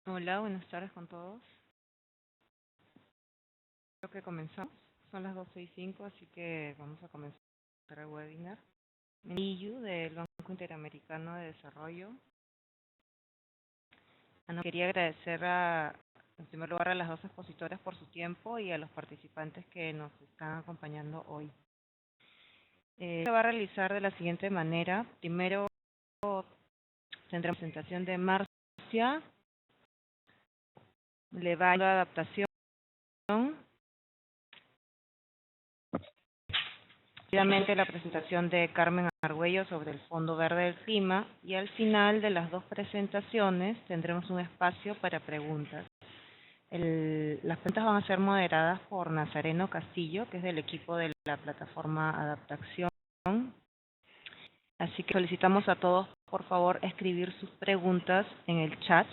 Hola, buenas tardes con todos. Creo que comenzamos. Son las 12:05, así que vamos a comenzar el webinar. Miyu del Banco Interamericano de Desarrollo. Quería agradecer en primer lugar a las dos expositoras por su tiempo y a los participantes que nos están acompañando hoy. Se va a realizar de la siguiente manera. Primero tendremos presentación de Marcia, Levalle, adaptación. Seguidamente la presentación de Carmen Argüello sobre el Fondo Verde del Clima, y al final de las dos presentaciones tendremos un espacio para preguntas. Las preguntas van a ser moderadas por Nazareno Castillo, que es del equipo de la plataforma Adaptación. Así que solicitamos a todos, por favor, escribir sus preguntas en el chat,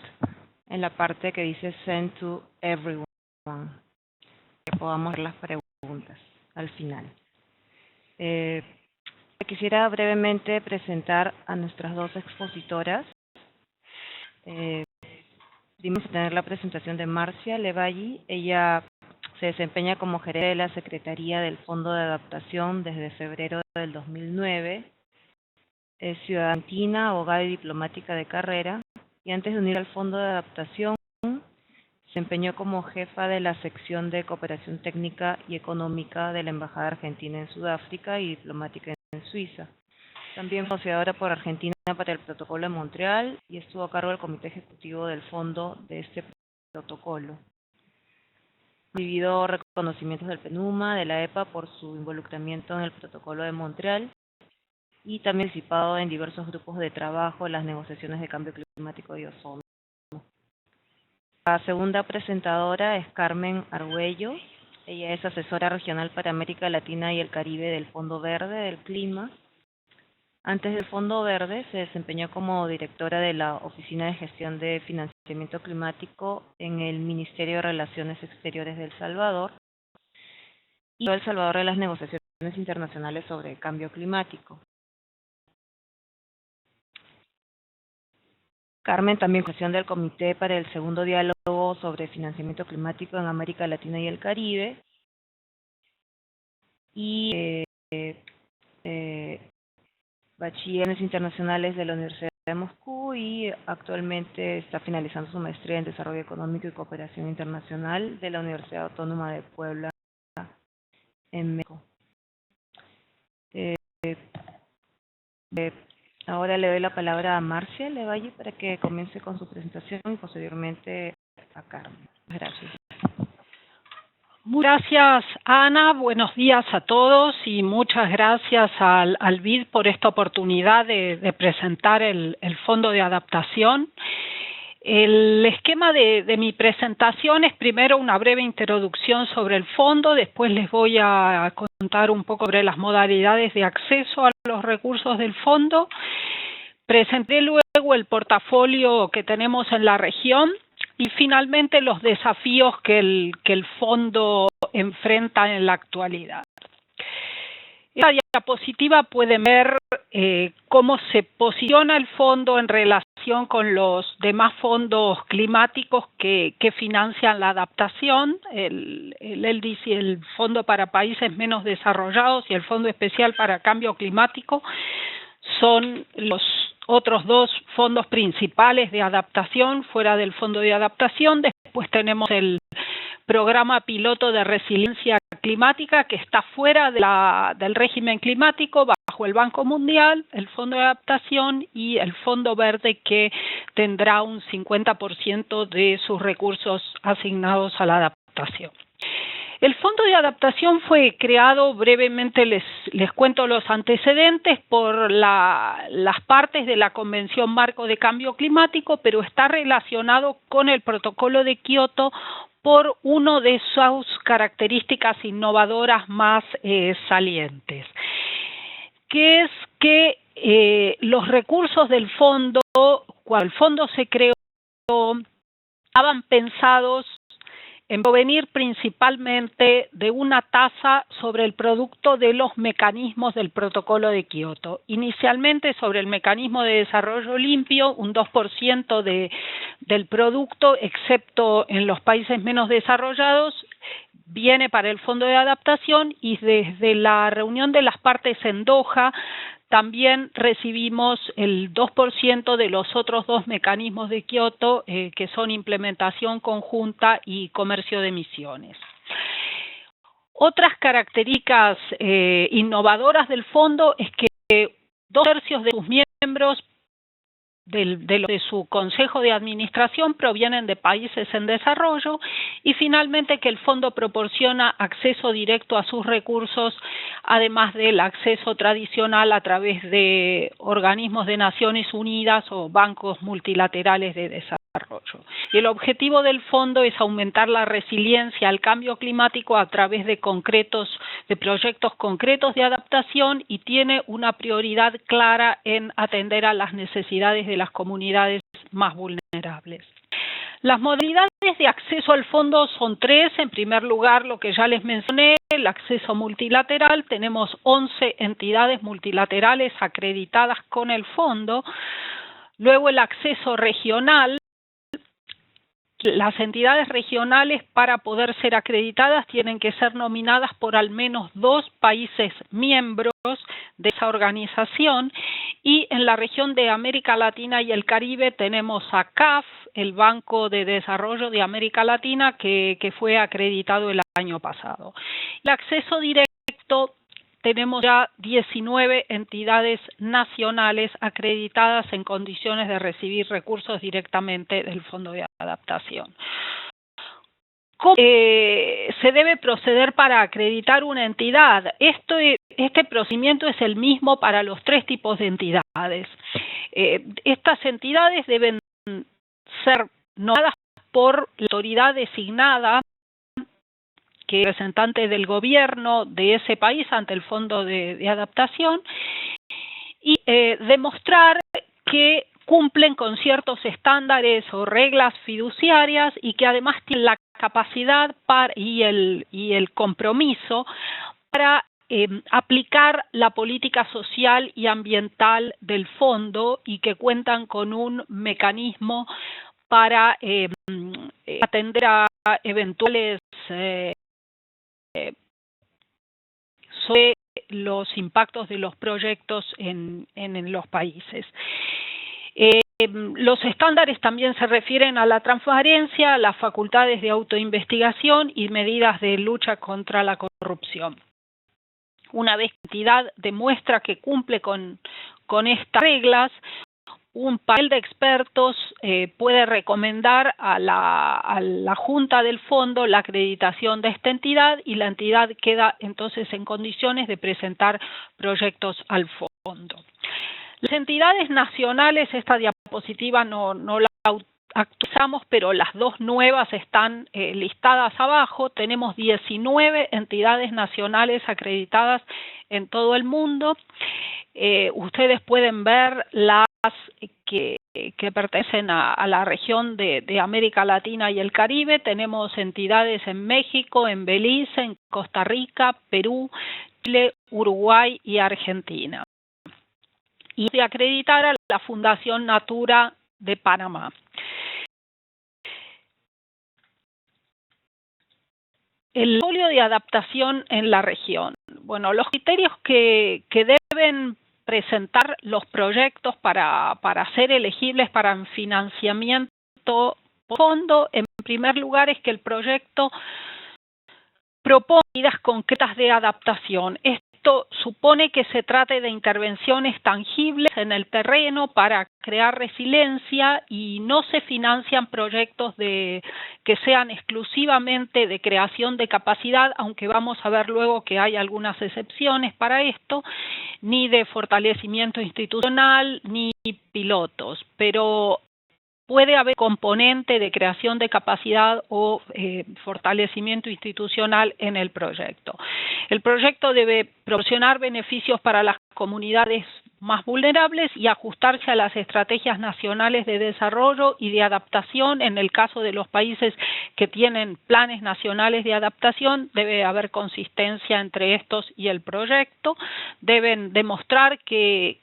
en la parte que dice Send to Everyone, que podamos ver las preguntas al final. Quisiera brevemente presentar a nuestras dos expositoras. Primero tener la presentación de Marcia Levalle. Ella se desempeña como gerente de la Secretaría del Fondo de Adaptación desde febrero del 2009. Es ciudadana argentina, abogada y diplomática de carrera, y antes de unir al Fondo de Adaptación se desempeñó como jefa de la sección de cooperación técnica y económica de la Embajada Argentina en Sudáfrica y diplomática en Suiza. También fue negociadora por Argentina para el Protocolo de Montreal y estuvo a cargo del Comité Ejecutivo del Fondo de este protocolo. Ha recibido reconocimientos del PNUMA, de la EPA, por su involucramiento en el Protocolo de Montreal, y también ha participado en diversos grupos de trabajo en las negociaciones de cambio climático y ozono. La segunda presentadora es Carmen Argüello. Ella es asesora regional para América Latina y el Caribe del Fondo Verde del Clima. Antes del Fondo Verde se desempeñó como directora de la Oficina de Gestión de Financiamiento Climático en el Ministerio de Relaciones Exteriores de El Salvador y El Salvador de las negociaciones internacionales sobre cambio climático. Carmen también es del Comité para el Segundo Diálogo sobre Financiamiento Climático en América Latina y el Caribe, y bachilleres internacionales de la Universidad de Moscú, y actualmente está finalizando su maestría en Desarrollo Económico y Cooperación Internacional de la Universidad Autónoma de Puebla en México. Ahora le doy la palabra a Marcia Levalle para que comience con su presentación y posteriormente a Carmen. Gracias. Gracias, Ana. Buenos días a todos y muchas gracias al BID por esta oportunidad de presentar el Fondo de Adaptación. El esquema de mi presentación es primero una breve introducción sobre el fondo, después les voy a contar un poco sobre las modalidades de acceso a los recursos del fondo. Presenté luego el portafolio que tenemos en la región y finalmente los desafíos que el fondo enfrenta en la actualidad. En esta diapositiva pueden ver cómo se posiciona el fondo en relación con los demás fondos climáticos que financian la adaptación, el LDC, el Fondo para Países Menos Desarrollados, y el Fondo Especial para Cambio Climático. Son los otros dos fondos principales de adaptación fuera del Fondo de Adaptación. Después tenemos el Programa Piloto de Resiliencia Climática, que está fuera del régimen climático, bajo el Banco Mundial, el Fondo de Adaptación y el Fondo Verde, que tendrá un 50% de sus recursos asignados a la adaptación. El Fondo de Adaptación fue creado, brevemente les cuento los antecedentes, por las partes de la Convención Marco de Cambio Climático, pero está relacionado con el Protocolo de Kioto por una de sus características innovadoras más salientes, que es que los recursos del fondo, cuando el fondo se creó, estaban pensados en provenir principalmente de una tasa sobre el producto de los mecanismos del Protocolo de Kioto. Inicialmente sobre el mecanismo de desarrollo limpio, un 2% del producto, excepto en los países menos desarrollados, viene para el Fondo de Adaptación, y desde la reunión de las partes en Doha también recibimos el 2% de los otros dos mecanismos de Kioto, que son implementación conjunta y comercio de emisiones. Otras características innovadoras del fondo es que 2/3 de sus miembros de su consejo de administración provienen de países en desarrollo, y finalmente que el fondo proporciona acceso directo a sus recursos, además del acceso tradicional a través de organismos de Naciones Unidas o bancos multilaterales de desarrollo. Y el objetivo del fondo es aumentar la resiliencia al cambio climático a través de proyectos concretos de adaptación, y tiene una prioridad clara en atender a las necesidades de las comunidades más vulnerables. Las modalidades de acceso al fondo son 3. En primer lugar, lo que ya les mencioné, el acceso multilateral. Tenemos 11 entidades multilaterales acreditadas con el fondo. Luego, el acceso regional. Las entidades regionales, para poder ser acreditadas, tienen que ser nominadas por al menos 2 países miembros de esa organización, y en la región de América Latina y el Caribe tenemos a CAF, el Banco de Desarrollo de América Latina, que fue acreditado el año pasado. El acceso directo, tenemos ya 19 entidades nacionales acreditadas en condiciones de recibir recursos directamente del Fondo de Adaptación. ¿Cómo se debe proceder para acreditar una entidad? Este procedimiento es el mismo para los 3 tipos de entidades. Estas entidades deben ser nombradas por la autoridad designada, que es representante del gobierno de ese país ante el Fondo de Adaptación, y demostrar que cumplen con ciertos estándares o reglas fiduciarias, y que además tienen la capacidad y el compromiso para aplicar la política social y ambiental del fondo, y que cuentan con un mecanismo para atender a eventuales sobre los impactos de los proyectos en los países. Los estándares también se refieren a la transparencia, las facultades de autoinvestigación y medidas de lucha contra la corrupción. Una vez que la entidad demuestra que cumple con estas reglas, un panel de expertos puede recomendar a la Junta del Fondo la acreditación de esta entidad, y la entidad queda entonces en condiciones de presentar proyectos al fondo. Las entidades nacionales, esta diapositiva no la actualizamos, pero las 2 nuevas están listadas abajo. Tenemos 19 entidades nacionales acreditadas en todo el mundo. Ustedes pueden ver las que pertenecen a la región de América Latina y el Caribe. Tenemos entidades en México, en Belice, en Costa Rica, Perú, Chile, Uruguay y Argentina. Y se acreditara la Fundación Natura de Panamá. El portfolio de adaptación en la región. Bueno, los criterios que deben presentar los proyectos para ser elegibles para financiamiento por fondo, en primer lugar, es que el proyecto propone medidas concretas de adaptación. Esto supone que se trate de intervenciones tangibles en el terreno para crear resiliencia, y no se financian proyectos que sean exclusivamente de creación de capacidad, aunque vamos a ver luego que hay algunas excepciones para esto, ni de fortalecimiento institucional, ni pilotos, pero puede haber componente de creación de capacidad o fortalecimiento institucional en el proyecto. El proyecto debe proporcionar beneficios para las comunidades más vulnerables y ajustarse a las estrategias nacionales de desarrollo y de adaptación. En el caso de los países que tienen planes nacionales de adaptación, debe haber consistencia entre estos y el proyecto. Deben demostrar que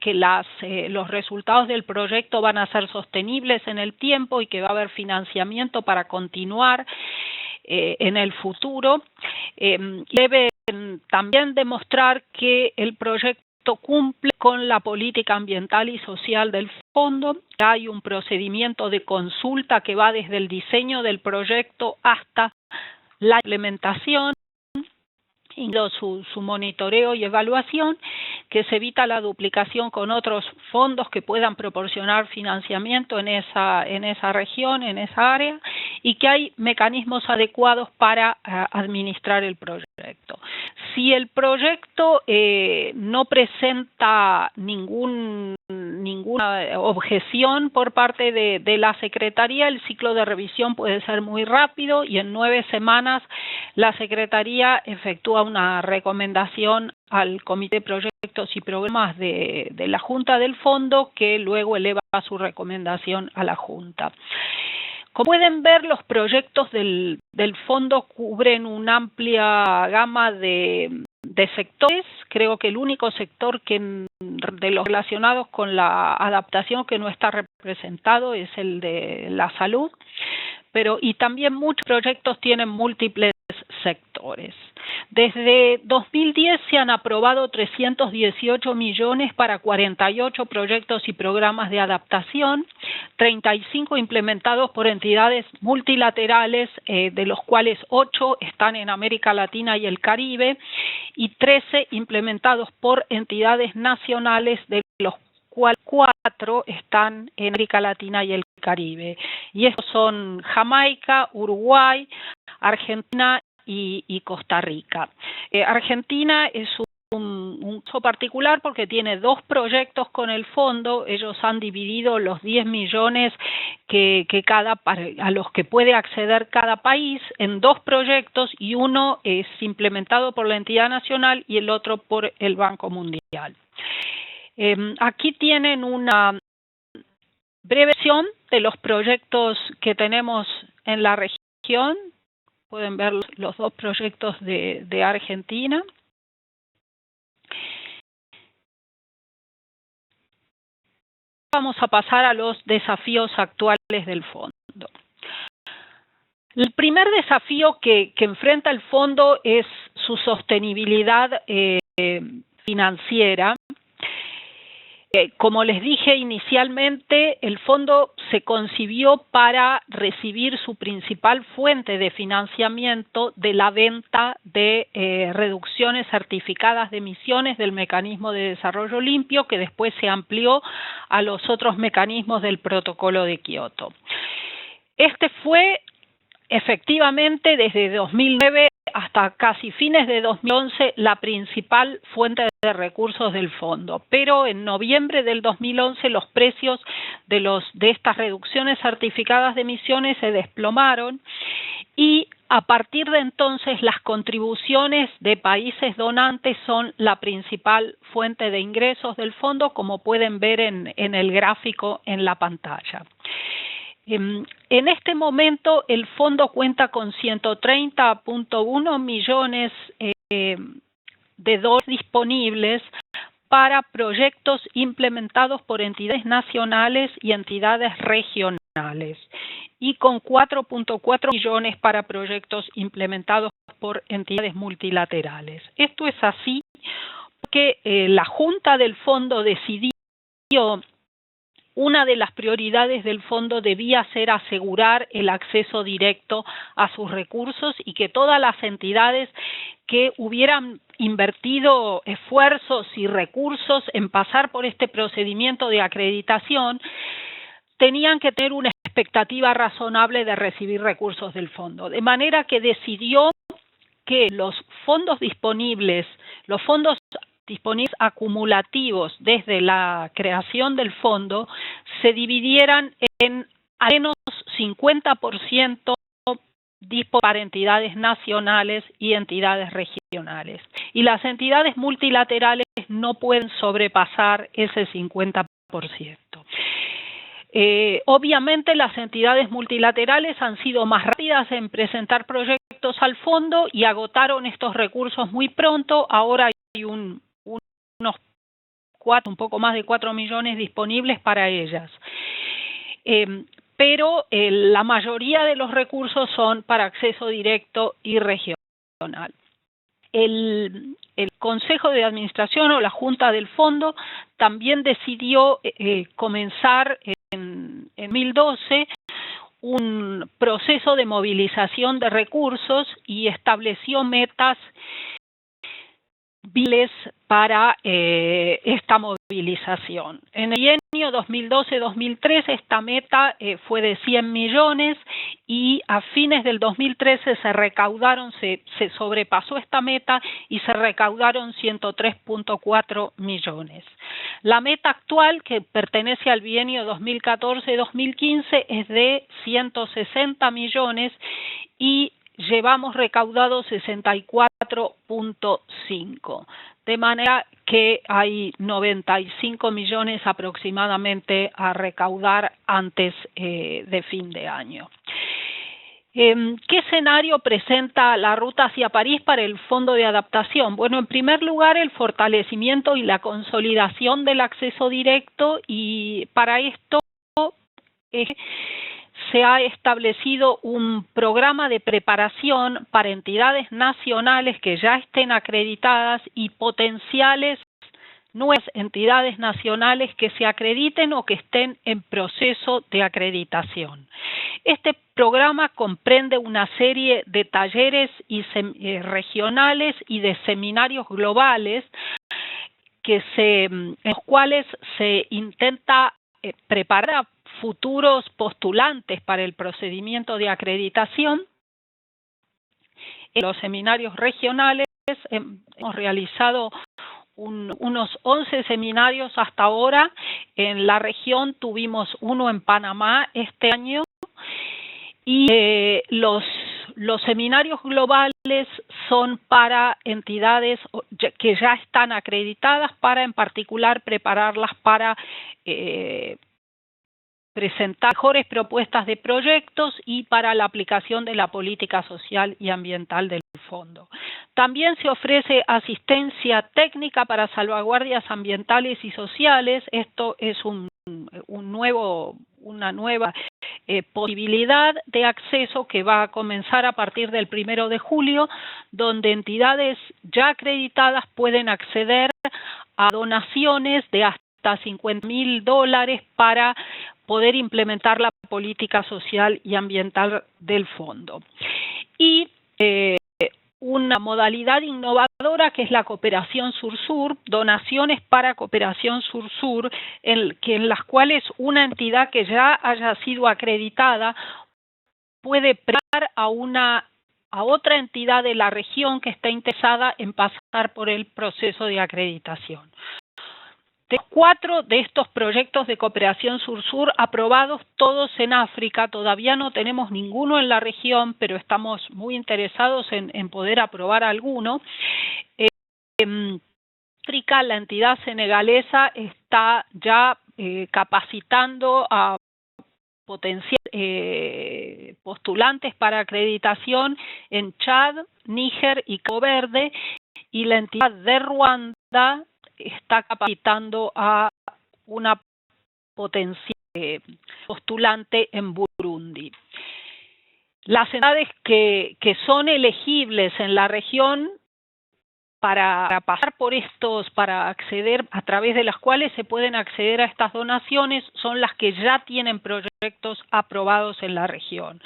los resultados del proyecto van a ser sostenibles en el tiempo y que va a haber financiamiento para continuar en el futuro. Deben también demostrar que el proyecto cumple con la política ambiental y social del fondo. Hay un procedimiento de consulta que va desde el diseño del proyecto hasta la implementación, incluso su monitoreo y evaluación, que se evita la duplicación con otros fondos que puedan proporcionar financiamiento en esa región, en esa área, y que hay mecanismos adecuados para administrar el proyecto. Si el proyecto no presenta ninguna objeción por parte de la Secretaría, el ciclo de revisión puede ser muy rápido y en 9 semanas la Secretaría efectúa una recomendación al Comité de Proyectos y Programas de la Junta del Fondo, que luego eleva su recomendación a la Junta. Como pueden ver, los proyectos del fondo cubren una amplia gama de sectores. Creo que el único sector de los relacionados con la adaptación que no está representado es el de la salud, y también muchos proyectos tienen múltiples sectores. Desde 2010 se han aprobado 318 millones para 48 proyectos y programas de adaptación, 35 implementados por entidades multilaterales, de los cuales 8 están en América Latina y el Caribe, y 13 implementados por entidades nacionales, de los cuales 4 están en América Latina y el Caribe. Y estos son Jamaica, Uruguay, Argentina y Costa Rica. Argentina es un caso particular porque tiene 2 proyectos con el fondo. Ellos han dividido los 10 millones a los que puede acceder cada país en 2 proyectos, y uno es implementado por la entidad nacional y el otro por el Banco Mundial. Aquí tienen una breve visión de los proyectos que tenemos en la región. Pueden ver los 2 proyectos de Argentina. Vamos a pasar a los desafíos actuales del fondo. El primer desafío que enfrenta el fondo es su sostenibilidad financiera. Como les dije inicialmente, el fondo se concibió para recibir su principal fuente de financiamiento de la venta de reducciones certificadas de emisiones del Mecanismo de Desarrollo Limpio, que después se amplió a los otros mecanismos del Protocolo de Kioto. Este fue efectivamente desde 2009 hasta casi fines de 2011 la principal fuente de recursos del fondo, pero en noviembre del 2011 los precios de estas reducciones certificadas de emisiones se desplomaron, y a partir de entonces las contribuciones de países donantes son la principal fuente de ingresos del fondo, como pueden ver en el gráfico en la pantalla. En este momento el fondo cuenta con 130.1 millones de dólares disponibles para proyectos implementados por entidades nacionales y entidades regionales, y con 4.4 millones para proyectos implementados por entidades multilaterales. Esto es así porque la Junta del Fondo decidió una de las prioridades del fondo debía ser asegurar el acceso directo a sus recursos, y que todas las entidades que hubieran invertido esfuerzos y recursos en pasar por este procedimiento de acreditación tenían que tener una expectativa razonable de recibir recursos del fondo. De manera que decidió que los fondos disponibles acumulativos desde la creación del fondo se dividieran en al menos 50% para entidades nacionales y entidades regionales. Y las entidades multilaterales no pueden sobrepasar ese 50%. Obviamente las entidades multilaterales han sido más rápidas en presentar proyectos al fondo y agotaron estos recursos muy pronto. Ahora hay un poco más de 4 millones disponibles para ellas. Pero la mayoría de los recursos son para acceso directo y regional. El Consejo de Administración o la Junta del Fondo también decidió comenzar en 2012 un proceso de movilización de recursos y estableció metas para esta movilización. En el bienio 2012-2013 esta meta fue de 100 millones y a fines del 2013 se sobrepasó esta meta y se recaudaron 103.4 millones. La meta actual, que pertenece al bienio 2014-2015, es de 160 millones y llevamos recaudado 64.5, de manera que hay 95 millones aproximadamente a recaudar antes de fin de año. ¿Qué escenario presenta la ruta hacia París para el Fondo de Adaptación? Bueno, en primer lugar, el fortalecimiento y la consolidación del acceso directo, y para esto se ha establecido un programa de preparación para entidades nacionales que ya estén acreditadas y potenciales nuevas entidades nacionales que se acrediten o que estén en proceso de acreditación. Este programa comprende una serie de talleres regionales y de seminarios globales en los cuales se intenta preparar a futuros postulantes para el procedimiento de acreditación. En los seminarios regionales hemos realizado unos 11 seminarios hasta ahora. En la región tuvimos uno en Panamá este año y los seminarios globales son para entidades que ya están acreditadas, para en particular prepararlas para presentar mejores propuestas de proyectos y para la aplicación de la política social y ambiental del fondo. También se ofrece asistencia técnica para salvaguardias ambientales y sociales. Esto es una nueva posibilidad de acceso que va a comenzar a partir del 1 de julio, donde entidades ya acreditadas pueden acceder a donaciones de hasta $50.000 para poder implementar la política social y ambiental del fondo. Y una modalidad innovadora que es la cooperación sur-sur, donaciones para cooperación sur-sur, en las cuales una entidad que ya haya sido acreditada puede prestar a otra entidad de la región que está interesada en pasar por el proceso de acreditación. De 4 de estos proyectos de cooperación sur-sur aprobados, todos en África. Todavía no tenemos ninguno en la región, pero estamos muy interesados en poder aprobar alguno. En África, la entidad senegalesa está ya capacitando a potenciales postulantes para acreditación en Chad, Níger y Cabo Verde, y la entidad de Ruanda está capacitando a una potencial postulante en Burundi. Las entidades que son elegibles en la región para pasar por para acceder, a través de las cuales se pueden acceder a estas donaciones, son las que ya tienen proyectos aprobados en la región,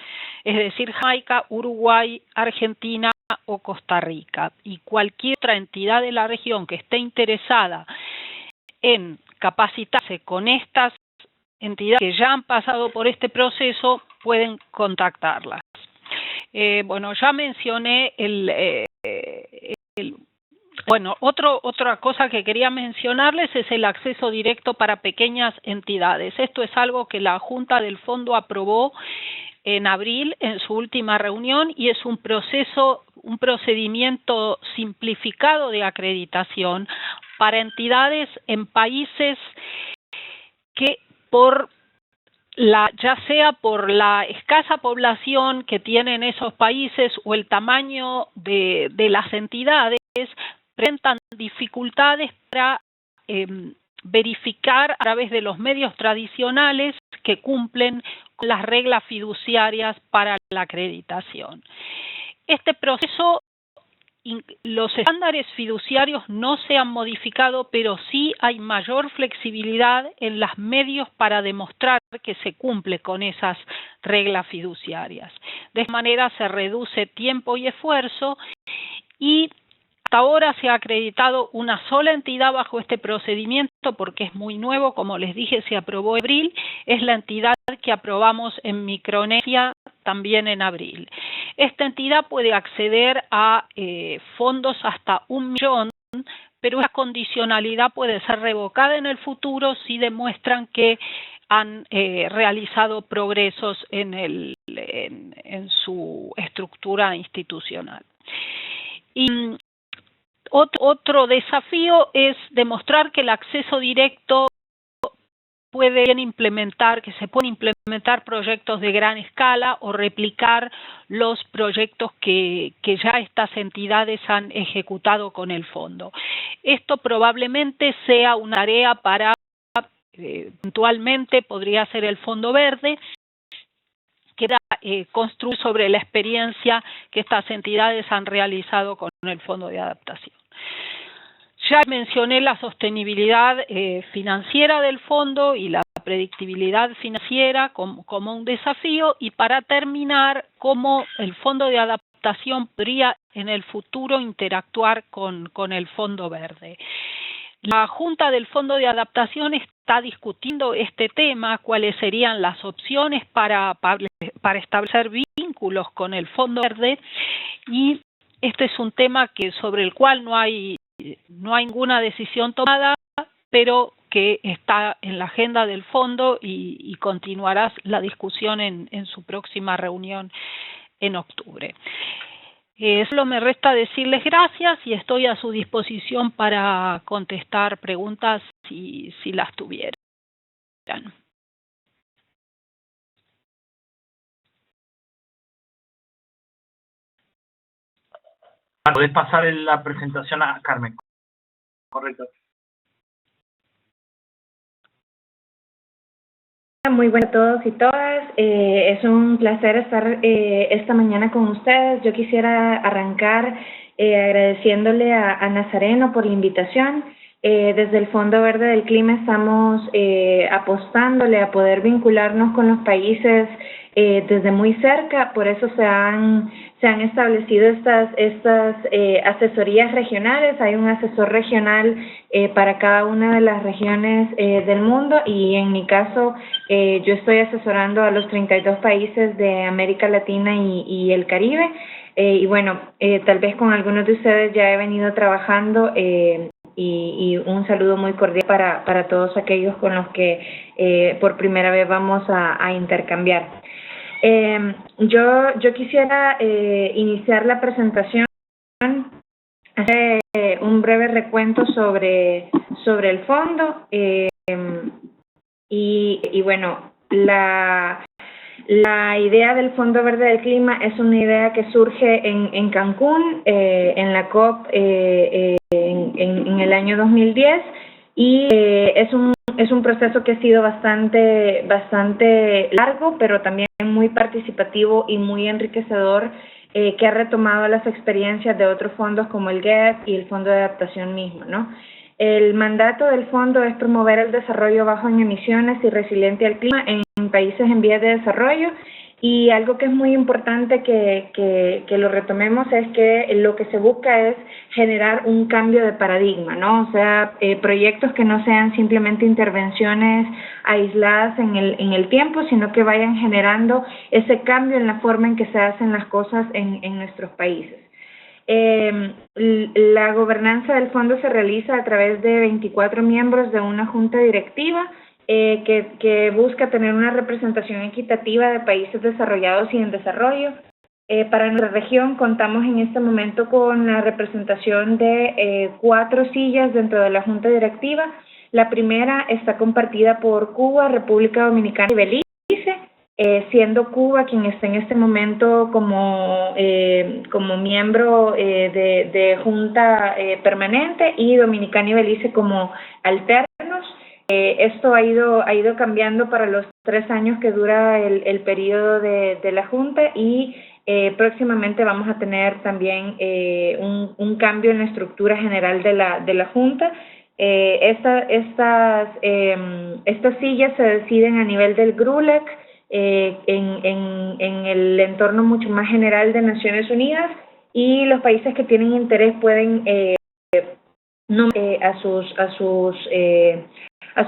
es decir, Jamaica, Uruguay, Argentina o Costa Rica. Y cualquier otra entidad de la región que esté interesada en capacitarse con estas entidades que ya han pasado por este proceso, pueden contactarlas. Bueno, ya mencioné otra cosa que quería mencionarles es el acceso directo para pequeñas entidades. Esto es algo que la Junta del Fondo aprobó en abril en su última reunión y es un procedimiento simplificado de acreditación para entidades en países que ya sea por la escasa población que tienen esos países o el tamaño de las entidades, presentan dificultades para verificar a través de los medios tradicionales que cumplen con las reglas fiduciarias para la acreditación. Este proceso, los estándares fiduciarios no se han modificado, pero sí hay mayor flexibilidad en los medios para demostrar que se cumple con esas reglas fiduciarias. De esta manera se reduce tiempo y esfuerzo y hasta ahora se ha acreditado una sola entidad bajo este procedimiento porque es muy nuevo, como les dije, se aprobó en abril, es la entidad que aprobamos en Micronesia también en abril. Esta entidad puede acceder a fondos hasta 1 millón, pero esa condicionalidad puede ser revocada en el futuro si demuestran que han realizado progresos en su estructura institucional. Y otro desafío es demostrar que el acceso directo que se pueden implementar proyectos de gran escala o replicar los proyectos que ya estas entidades han ejecutado con el fondo. Esto probablemente sea una tarea para, puntualmente podría ser el Fondo Verde, que construir sobre la experiencia que estas entidades han realizado con el Fondo de Adaptación. Ya mencioné la sostenibilidad financiera del fondo y la predictibilidad financiera como un desafío, y para terminar, cómo el Fondo de Adaptación podría en el futuro interactuar con el Fondo Verde. La Junta del Fondo de Adaptación está discutiendo este tema, cuáles serían las opciones para establecer vínculos con el Fondo Verde, y este es un tema sobre el cual no hay ninguna decisión tomada, pero que está en la agenda del fondo y continuará la discusión en su próxima reunión en octubre. Solo me resta decirles gracias y estoy a su disposición para contestar preguntas si las tuvieran. Podés pasar la presentación a Carmen. Correcto. Muy buenas a todos y todas. Es un placer estar esta mañana con ustedes. Yo quisiera arrancar agradeciéndole a Nazareno por la invitación. Desde el Fondo Verde del Clima estamos apostándole a poder vincularnos con los países desde muy cerca. Por eso se han establecido estas asesorías regionales. Hay un asesor regional para cada una de las regiones del mundo, y en mi caso yo estoy asesorando a los 32 países de América Latina y el Caribe. Y bueno, tal vez con algunos de ustedes ya he venido trabajando, y un saludo muy cordial para todos aquellos con los que por primera vez vamos a intercambiar. Yo quisiera iniciar la presentación, hacer un breve recuento sobre el fondo, y bueno, la idea del Fondo Verde del Clima es una idea que surge en Cancún, en la COP en el año 2010, y es un proceso que ha sido bastante largo, pero también muy participativo y muy enriquecedor, que ha retomado las experiencias de otros fondos como el GEF y el Fondo de Adaptación mismo, ¿no? El mandato del fondo es promover el desarrollo bajo en emisiones y resiliente al clima en países en vías de desarrollo, y algo que es muy importante que lo retomemos es que lo que se busca es generar un cambio de paradigma, ¿no? O sea, proyectos que no sean simplemente intervenciones aisladas en el tiempo, sino que vayan generando ese cambio en la forma en que se hacen las cosas en nuestros países. La gobernanza del fondo se realiza a través de 24 miembros de una junta directiva que busca tener una representación equitativa de países desarrollados y en desarrollo. Para nuestra región contamos en este momento con la representación de 4 sillas dentro de la Junta Directiva. La primera está compartida por Cuba, República Dominicana y Belice, siendo Cuba quien está en este momento como miembro de Junta Permanente y Dominicana y Belice como alternos. Esto ha ido cambiando para los 3 años que dura el periodo de la Junta y próximamente vamos a tener también un cambio en la estructura general de la Junta. Estas sillas se deciden a nivel del GRULEC, en el entorno mucho más general de Naciones Unidas, y los países que tienen interés pueden nombrar a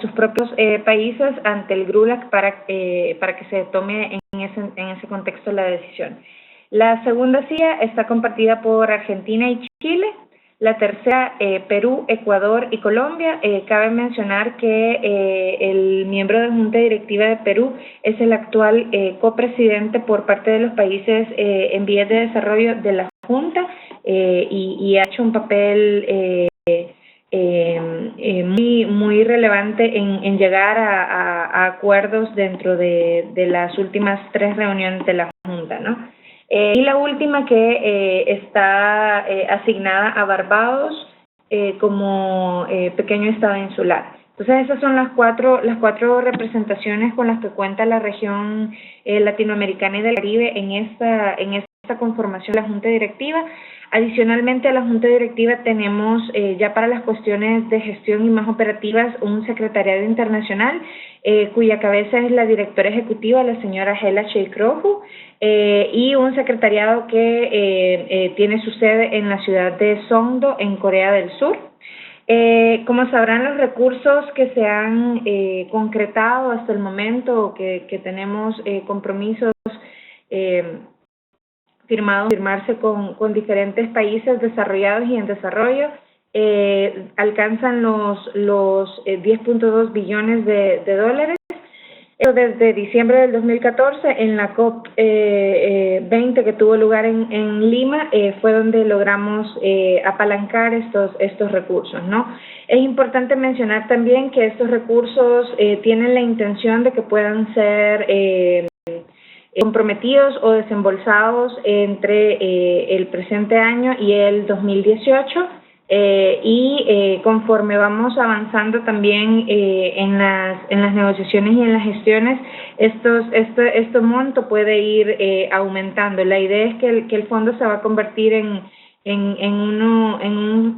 sus propios países ante el GRULEC para que se tome en ese contexto la decisión. La segunda silla está compartida por Argentina y Chile. La tercera, Perú, Ecuador y Colombia. Cabe mencionar que el miembro de Junta Directiva de Perú es el actual copresidente por parte de los países en vías de desarrollo de la Junta y ha hecho un papel muy relevante en llegar a acuerdos dentro de las últimas 3 reuniones de la Junta, ¿no? Y la última que está asignada a Barbados como pequeño estado insular. Entonces esas son las cuatro representaciones con las que cuenta la región latinoamericana y del Caribe en esta conformación de la Junta Directiva. Adicionalmente a la Junta Directiva tenemos ya para las cuestiones de gestión y más operativas un secretariado internacional cuya cabeza es la directora ejecutiva, la señora Hela Sheikrofu, y un secretariado que tiene su sede en la ciudad de Songdo, en Corea del Sur. Como sabrán, los recursos que se han concretado hasta el momento, que tenemos compromisos firmarse con diferentes países desarrollados y en desarrollo, alcanzan los 10.2 billones de dólares. Desde diciembre del 2014, en la COP20 que tuvo lugar en Lima, fue donde logramos apalancar estos recursos, ¿no? Es importante mencionar también que estos recursos tienen la intención de que puedan ser comprometidos o desembolsados entre el presente año y el 2018. Conforme vamos avanzando también en las negociaciones y en las gestiones, este monto puede ir aumentando. La idea es que el fondo se va a convertir en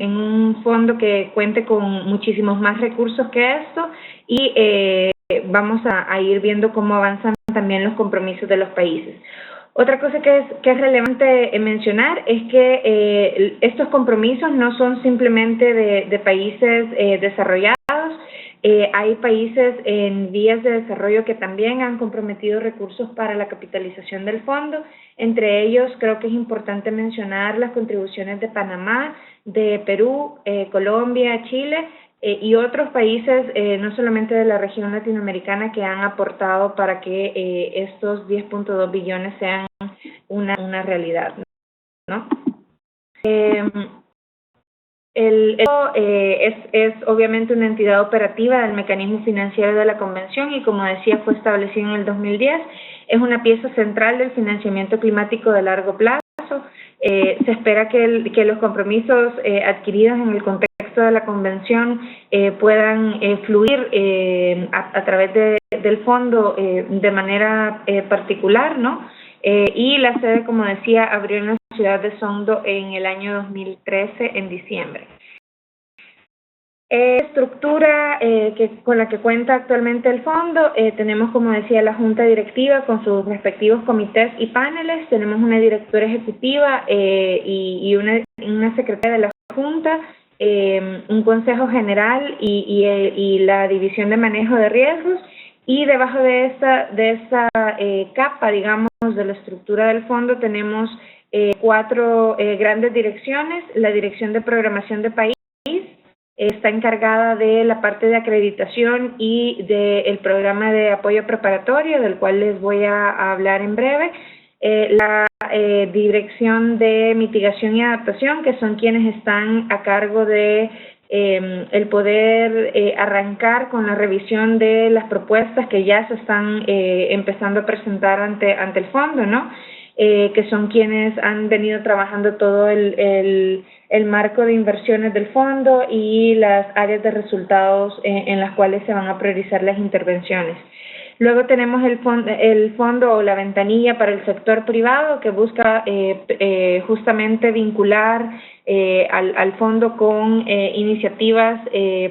un fondo que cuente con muchísimos más recursos que esto y vamos a ir viendo cómo avanzan también los compromisos de los países. Otra cosa que es relevante mencionar es que estos compromisos no son simplemente de países desarrollados. Hay países en vías de desarrollo que también han comprometido recursos para la capitalización del fondo. Entre ellos, creo que es importante mencionar las contribuciones de Panamá, de Perú, Colombia, Chile, y otros países, no solamente de la región latinoamericana, que han aportado para que estos 10.2 billones sean una realidad, ¿no? Es obviamente una entidad operativa del mecanismo financiero de la Convención y, como decía, fue establecido en el 2010. Es una pieza central del financiamiento climático de largo plazo. Se espera que los compromisos adquiridos en el contexto de la Convención puedan fluir a través del fondo de manera particular, ¿no? Y la sede, como decía, abrió en la ciudad de Songdo en el año 2013, en diciembre. Estructura con la que cuenta actualmente el fondo, tenemos, como decía, la Junta Directiva con sus respectivos comités y paneles, tenemos una directora ejecutiva y una secretaria de la Junta, un consejo general y la división de manejo de riesgos, y debajo de esta capa, digamos, de la estructura del fondo tenemos 4 grandes direcciones: la Dirección de Programación de País, está encargada de la parte de acreditación y del programa de apoyo preparatorio, del cual les voy a hablar en breve. La Dirección de Mitigación y Adaptación, que son quienes están a cargo de el poder arrancar con la revisión de las propuestas que ya se están empezando a presentar ante el fondo, ¿no? Que son quienes han venido trabajando todo el marco de inversiones del fondo y las áreas de resultados en las cuales se van a priorizar las intervenciones. Luego tenemos el fondo o la ventanilla para el sector privado, que busca justamente vincular al fondo con iniciativas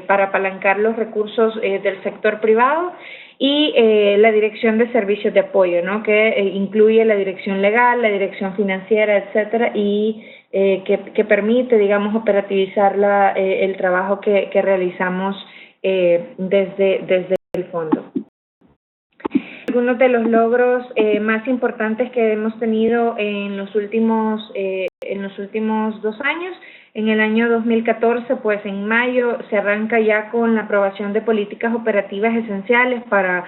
para apalancar los recursos del sector privado, y la Dirección de Servicios de Apoyo, ¿no? Que incluye la dirección legal, la dirección financiera, etcétera, y que permite, digamos, operativizar el trabajo que realizamos desde el fondo. Algunos de los logros más importantes que hemos tenido en los últimos 2 años. En el año 2014, pues en mayo, se arranca ya con la aprobación de políticas operativas esenciales para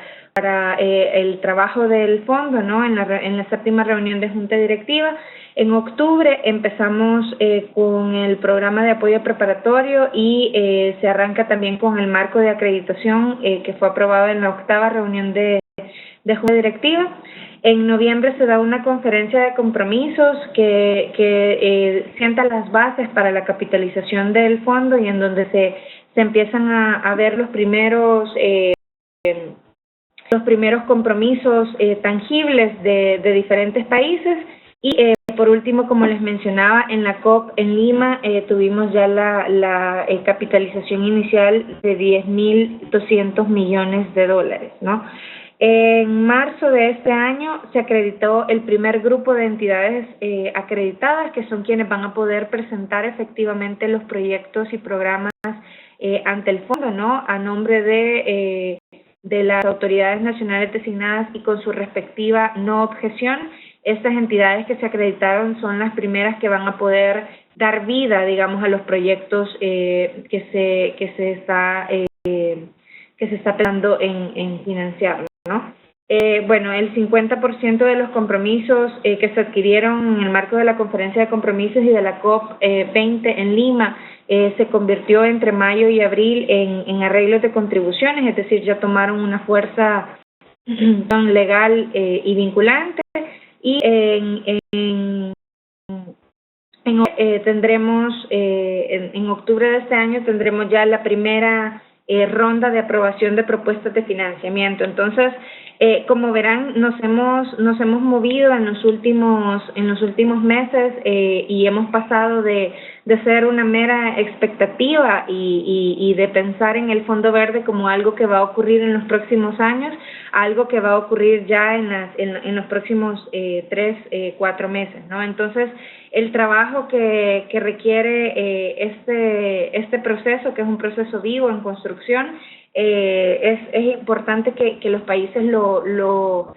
el trabajo del fondo, ¿no? En la 7ª reunión de Junta Directiva. En octubre empezamos con el programa de apoyo preparatorio y se arranca también con el marco de acreditación que fue aprobado en la 8ª reunión de Junta Directiva. En noviembre se da una conferencia de compromisos que sienta las bases para la capitalización del fondo, y en donde se empiezan a ver los primeros compromisos tangibles de diferentes países. Y por último, como les mencionaba, en la COP en Lima tuvimos ya la capitalización inicial de $10.200 millones, ¿no? En marzo de este año se acreditó el primer grupo de entidades acreditadas, que son quienes van a poder presentar efectivamente los proyectos y programas ante el fondo, ¿no? A nombre de las autoridades nacionales designadas y con su respectiva no objeción. Estas entidades que se acreditaron son las primeras que van a poder dar vida, digamos, a los proyectos que se está pensando en financiar, ¿no? Bueno, el 50% de los compromisos que se adquirieron en el marco de la Conferencia de Compromisos y de la COP20 en Lima se convirtió entre mayo y abril en arreglos de contribuciones, es decir, ya tomaron una fuerza legal y vinculante. Y tendremos, en octubre de este año, tendremos ya la primera ronda de aprobación de propuestas de financiamiento. Entonces, como verán, nos hemos movido en los últimos meses y hemos pasado de ser una mera expectativa y de pensar en el Fondo Verde como algo que va a ocurrir en los próximos años, a algo que va a ocurrir ya en los próximos 3-4 meses, ¿no? Entonces, el trabajo que requiere este proceso, que es un proceso vivo en construcción, es importante que los países lo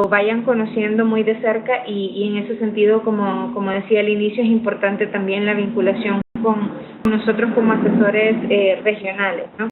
vayan conociendo muy de cerca, y en ese sentido, como decía al inicio, es importante también la vinculación con nosotros como asesores regionales, ¿no?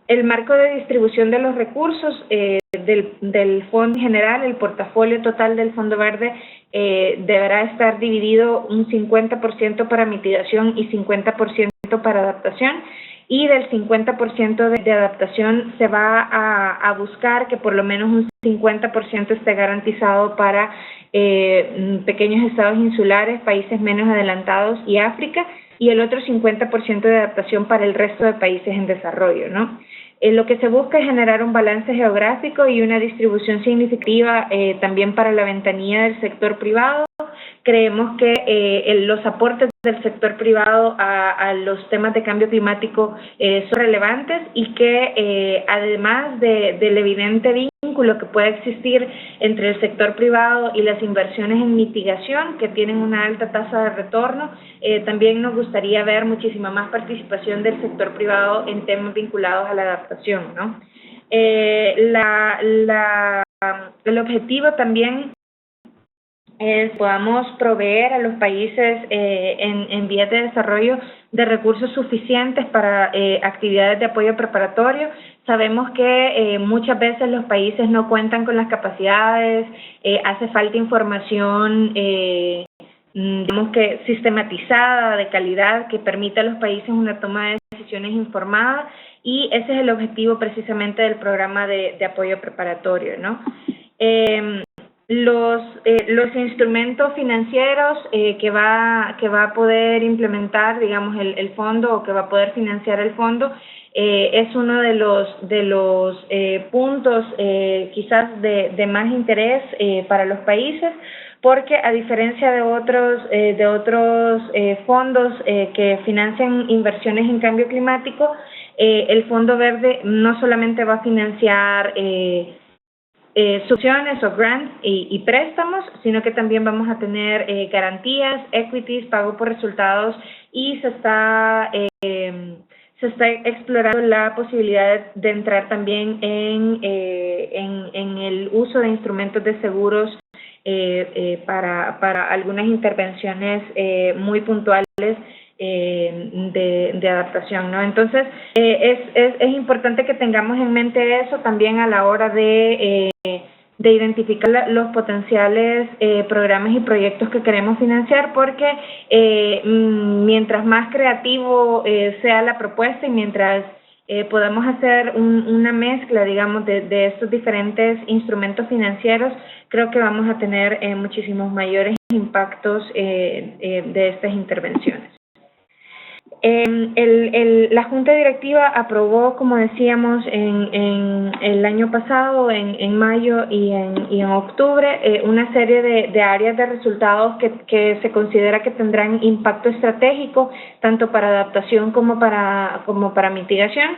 El marco de distribución de los recursos del Fondo en general, el portafolio total del Fondo Verde deberá estar dividido un 50% para mitigación y 50% para adaptación. Y del 50% de adaptación se va a buscar que por lo menos un 50% esté garantizado para pequeños estados insulares, países menos adelantados y África, y el otro 50% de adaptación para el resto de países en desarrollo, ¿no? Lo que se busca es generar un balance geográfico y una distribución significativa también para la ventanilla del sector privado. Creemos que los aportes del sector privado a los temas de cambio climático son relevantes, y que además del evidente vínculo que puede existir entre el sector privado y las inversiones en mitigación, que tienen una alta tasa de retorno, también nos gustaría ver muchísima más participación del sector privado en temas vinculados a la adaptación, ¿no? El objetivo también podamos proveer a los países en vías de desarrollo de recursos suficientes para actividades de apoyo preparatorio. Sabemos que muchas veces los países no cuentan con las capacidades, hace falta información digamos que sistematizada, de calidad, que permita a los países una toma de decisiones informada, y ese es el objetivo precisamente del programa de apoyo preparatorio, ¿no? Los instrumentos financieros que va a poder implementar, digamos, el fondo, o que va a poder financiar el fondo, es uno de los puntos quizás de más interés para los países, porque a diferencia de otros fondos que financian inversiones en cambio climático, el Fondo Verde no solamente va a financiar subvenciones o grants y préstamos, sino que también vamos a tener garantías, equities, pago por resultados, y se está explorando la posibilidad de entrar también en el uso de instrumentos de seguros para algunas intervenciones muy puntuales de adaptación, ¿no? Entonces, es importante que tengamos en mente eso también a la hora de identificar los potenciales programas y proyectos que queremos financiar, porque mientras más creativo sea la propuesta, y mientras podamos hacer una mezcla, digamos, de estos diferentes instrumentos financieros, creo que vamos a tener muchísimos mayores impactos de estas intervenciones. La Junta Directiva aprobó, como decíamos, en el año pasado, en mayo y en octubre, una serie de áreas de resultados que se considera que tendrán impacto estratégico, tanto para adaptación como para mitigación.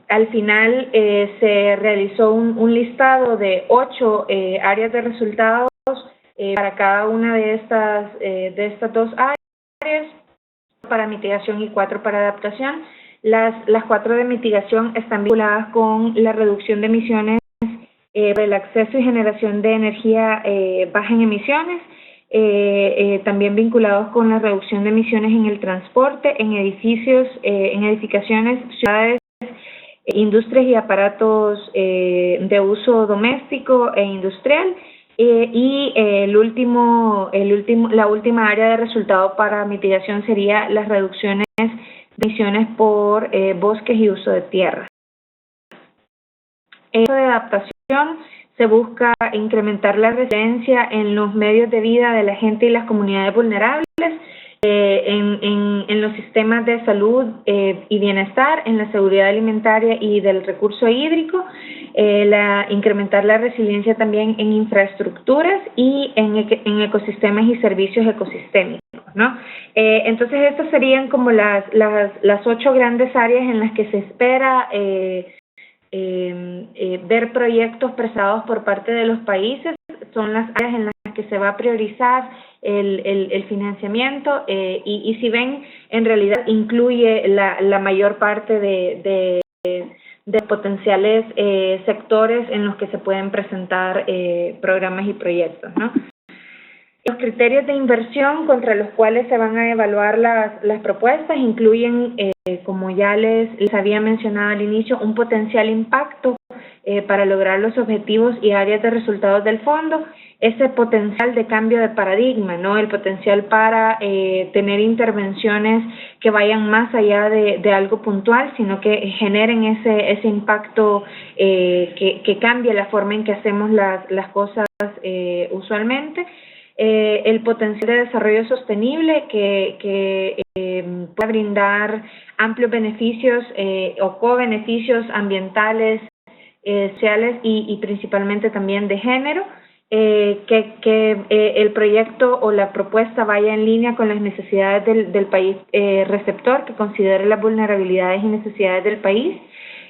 Al final se realizó un listado de 8 áreas de resultados para cada una de estas 2 áreas, para mitigación y 4 para adaptación. Las 4 de mitigación están vinculadas con la reducción de emisiones, el acceso y generación de energía baja en emisiones, también vinculados con la reducción de emisiones en el transporte, en edificios, en edificaciones, ciudades, industrias y aparatos de uso doméstico e industrial. Y la última área de resultado para mitigación sería las reducciones de emisiones por bosques y uso de tierra. En de adaptación se busca incrementar la resiliencia en los medios de vida de la gente y las comunidades vulnerables, en los sistemas de salud y bienestar, en la seguridad alimentaria y del recurso hídrico, incrementar la resiliencia también en infraestructuras y en ecosistemas y servicios ecosistémicos, ¿no? Entonces, estas serían como las 8 grandes áreas en las que se espera ver proyectos prestados por parte de los países. Son las áreas en las que se va a priorizar el financiamiento, y si ven, en realidad incluye la mayor parte de potenciales sectores en los que se pueden presentar programas y proyectos, ¿no? Los criterios de inversión contra los cuales se van a evaluar las propuestas incluyen, como ya les había mencionado al inicio, un potencial impacto para lograr los objetivos y áreas de resultados del fondo, ese potencial de cambio de paradigma, ¿no? El potencial para tener intervenciones que vayan más allá de algo puntual, sino que generen ese impacto que cambie la forma en que hacemos las cosas usualmente. El potencial de desarrollo sostenible que puede brindar amplios beneficios o co-beneficios ambientales, sociales y principalmente también de género, que el proyecto o la propuesta vaya en línea con las necesidades del país receptor, que considere las vulnerabilidades y necesidades del país,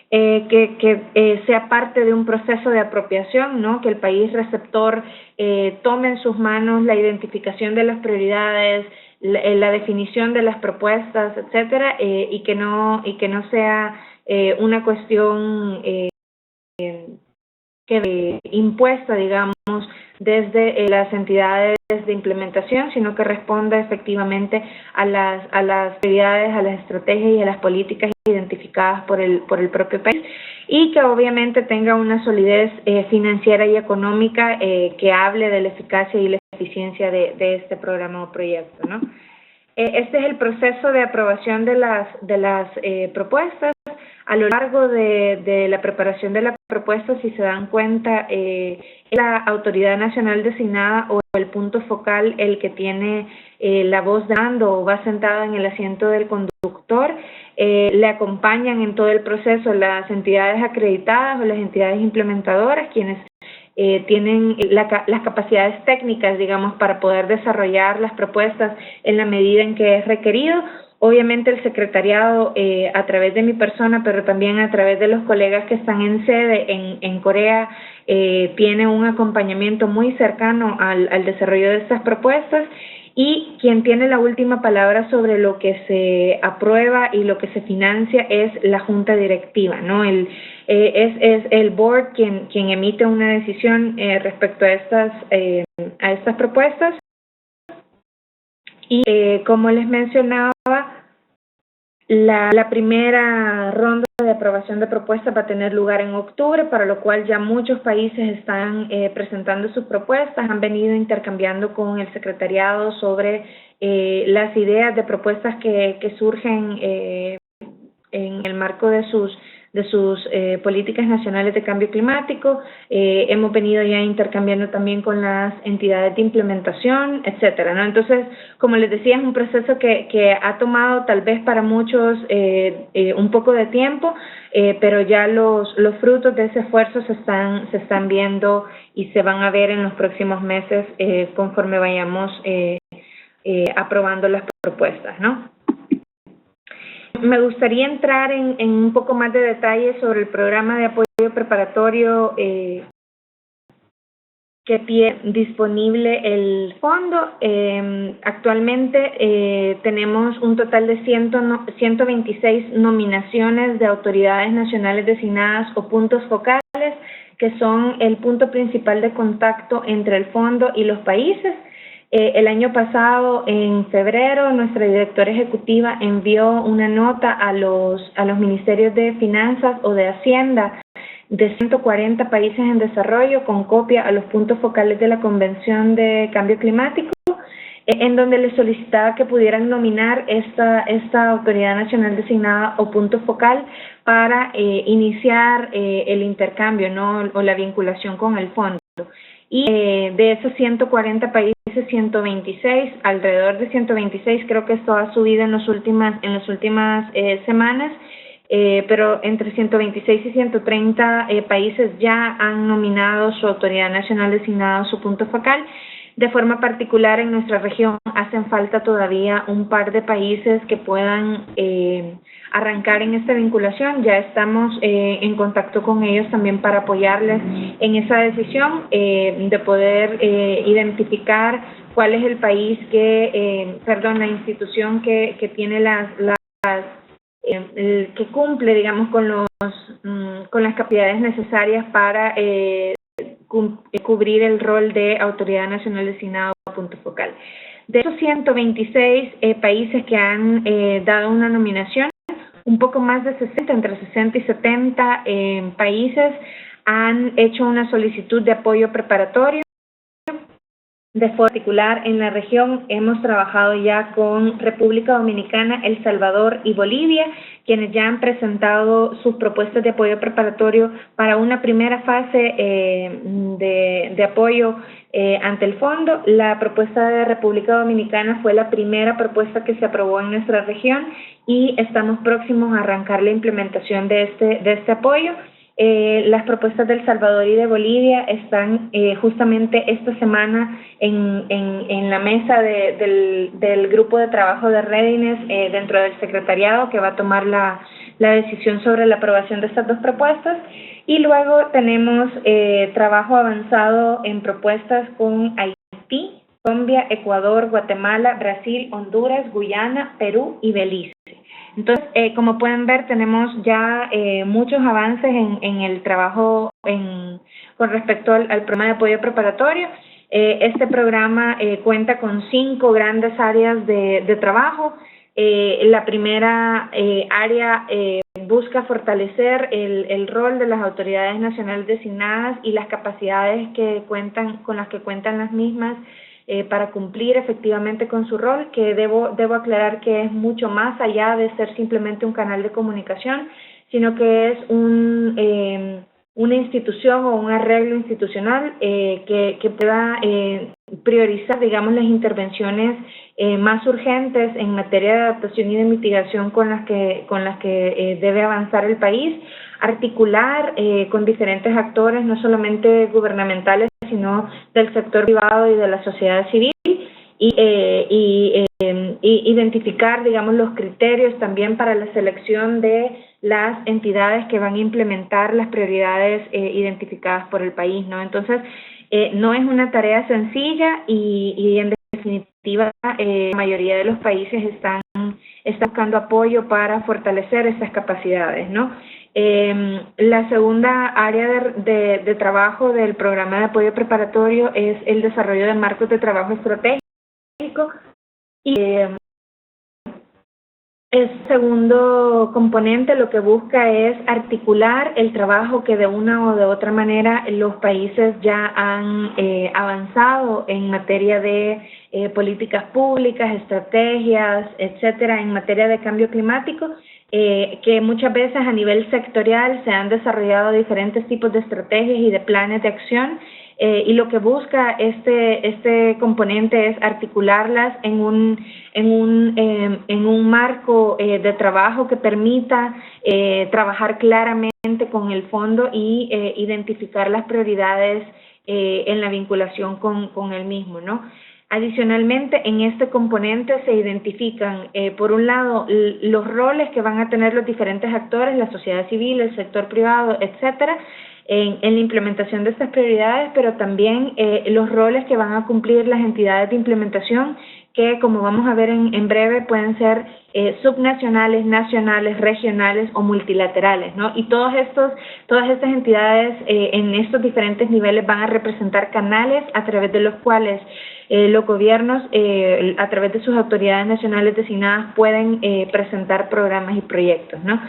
que sea parte de un proceso de apropiación, ¿no? Que el país receptor tome en sus manos la identificación de las prioridades, la definición de las propuestas, etcétera, y que no sea una cuestión impuesta, digamos, desde las entidades de implementación, sino que responda efectivamente a las prioridades, a las estrategias y a las políticas identificadas por el propio país, y que obviamente tenga una solidez financiera y económica que hable de la eficacia y la eficiencia de este programa o proyecto, ¿no? Este es el proceso de aprobación de las propuestas. A lo largo de la preparación de la propuesta, si se dan cuenta, la autoridad nacional designada o el punto focal el que tiene la voz de mando o va sentada en el asiento del conductor. Le acompañan en todo el proceso las entidades acreditadas o las entidades implementadoras, quienes tienen las capacidades técnicas, digamos, para poder desarrollar las propuestas en la medida en que es requerido. Obviamente el secretariado, a través de mi persona, pero también a través de los colegas que están en sede en Corea, tiene un acompañamiento muy cercano al desarrollo de estas propuestas, y quien tiene la última palabra sobre lo que se aprueba y lo que se financia es la junta directiva, ¿no? Es el board quien emite una decisión respecto a estas propuestas. Y como les mencionaba, la primera ronda de aprobación de propuestas va a tener lugar en octubre, para lo cual ya muchos países están presentando sus propuestas, han venido intercambiando con el secretariado sobre las ideas de propuestas que surgen en el marco de sus políticas nacionales de cambio climático. Hemos venido ya intercambiando también con las entidades de implementación, etcétera, ¿no? Entonces, como les decía, es un proceso que ha tomado tal vez para muchos un poco de tiempo, pero ya los frutos de ese esfuerzo se están viendo y se van a ver en los próximos meses conforme vayamos aprobando las propuestas, ¿no? Me gustaría entrar en un poco más de detalle sobre el programa de apoyo preparatorio que tiene disponible el fondo. Actualmente tenemos un total de 126 nominaciones de autoridades nacionales designadas o puntos focales, que son el punto principal de contacto entre el fondo y los países. El año pasado, en febrero, nuestra directora ejecutiva envió una nota a los ministerios de Finanzas o de Hacienda de 140 países en desarrollo con copia a los puntos focales de la Convención de Cambio Climático, en donde les solicitaba que pudieran nominar esta autoridad nacional designada o punto focal para iniciar el intercambio, ¿no? O la vinculación con el fondo. Y de esos 140 países, 126, alrededor de 126, creo que esto ha subido en las últimas semanas, pero entre 126 y 130 países ya han nominado su autoridad nacional designada, su punto focal. De forma particular, en nuestra región hacen falta todavía un par de países que puedan arrancar en esta vinculación. Ya estamos en contacto con ellos también para apoyarles en esa decisión de poder identificar cuál es el país la institución que tiene que cumple, digamos, con las capacidades necesarias para cubrir el rol de autoridad nacional designada o punto focal. De esos 126 países que han dado una nominación, un poco más de 60, entre 60 y 70 países han hecho una solicitud de apoyo preparatorio. De forma particular, en la región hemos trabajado ya con República Dominicana, El Salvador y Bolivia, quienes ya han presentado sus propuestas de apoyo preparatorio para una primera fase de apoyo ante el fondo. La propuesta de República Dominicana fue la primera propuesta que se aprobó en nuestra región y estamos próximos a arrancar la implementación de este apoyo. Las propuestas de El Salvador y de Bolivia están justamente esta semana en la mesa del grupo de trabajo de readiness dentro del secretariado, que va a tomar la decisión sobre la aprobación de estas dos propuestas. Y luego tenemos trabajo avanzado en propuestas con Haití, Colombia, Ecuador, Guatemala, Brasil, Honduras, Guyana, Perú y Belice. Entonces, como pueden ver, tenemos ya muchos avances en el trabajo con respecto al programa de apoyo preparatorio. Este programa cuenta con 5 grandes áreas de trabajo. La primera área busca fortalecer el rol de las autoridades nacionales designadas y las capacidades con las que cuentan las mismas para cumplir efectivamente con su rol, que debo aclarar que es mucho más allá de ser simplemente un canal de comunicación, sino que es una institución o un arreglo institucional que pueda priorizar, digamos, las intervenciones más urgentes en materia de adaptación y de mitigación con las que debe avanzar el país, articular con diferentes actores, no solamente gubernamentales, sino del sector privado y de la sociedad civil, y identificar, digamos, los criterios también para la selección de las entidades que van a implementar las prioridades identificadas por el país, ¿no? Entonces, no es una tarea sencilla y en definitiva, la mayoría de los países están buscando apoyo para fortalecer estas capacidades, ¿no? La segunda área de trabajo del programa de apoyo preparatorio es el desarrollo de marcos de trabajo estratégico. Y el segundo componente lo que busca es articular el trabajo que de una o de otra manera los países ya han avanzado en materia de políticas públicas, estrategias, etcétera, en materia de cambio climático, que muchas veces a nivel sectorial se han desarrollado diferentes tipos de estrategias y de planes de acción. Y lo que busca este componente es articularlas en un marco de trabajo que permita trabajar claramente con el fondo y identificar las prioridades en la vinculación con el mismo, ¿no? Adicionalmente, en este componente se identifican, por un lado, los roles que van a tener los diferentes actores, la sociedad civil, el sector privado, etcétera, en la implementación de estas prioridades, pero también los roles que van a cumplir las entidades de implementación, que como vamos a ver en breve pueden ser subnacionales, nacionales, regionales o multilaterales, ¿no? Y todas estas entidades en estos diferentes niveles van a representar canales a través de los cuales los gobiernos, a través de sus autoridades nacionales designadas, pueden presentar programas y proyectos, ¿no?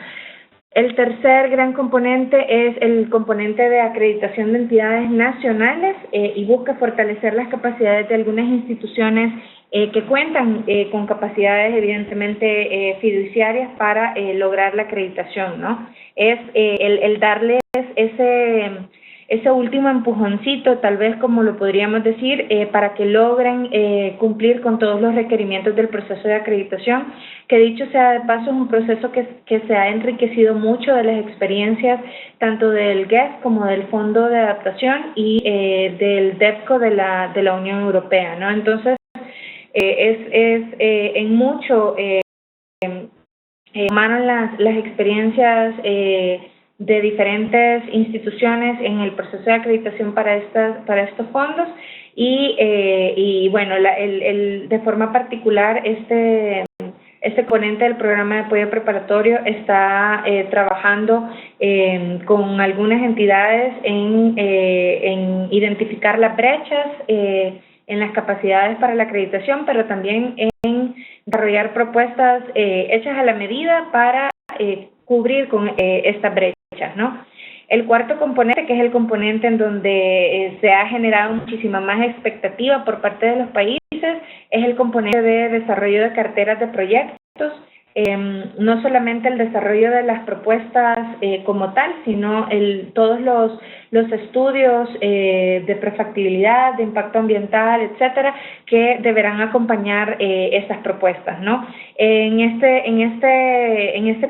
El tercer gran componente es el componente de acreditación de entidades nacionales y busca fortalecer las capacidades de algunas instituciones que cuentan con capacidades evidentemente fiduciarias para lograr la acreditación, ¿no? Es el darles ese último empujoncito, tal vez como lo podríamos decir, para que logren cumplir con todos los requerimientos del proceso de acreditación, que dicho sea de paso es un proceso que se ha enriquecido mucho de las experiencias tanto del GES como del Fondo de Adaptación y del DEPCO de la Unión Europea, ¿no? Entonces, en mucho tomaron las experiencias de diferentes instituciones en el proceso de acreditación para estos fondos y bueno, de forma particular este componente del programa de apoyo preparatorio está trabajando con algunas entidades en identificar las brechas en las capacidades para la acreditación, pero también en desarrollar propuestas hechas a la medida para cubrir con estas brechas, ¿no? El cuarto componente, que es el componente en donde se ha generado muchísima más expectativa por parte de los países, es el componente de desarrollo de carteras de proyectos. No solamente el desarrollo de las propuestas como tal, sino todos los estudios de prefactibilidad, de impacto ambiental, etcétera, que deberán acompañar estas propuestas, ¿no? En este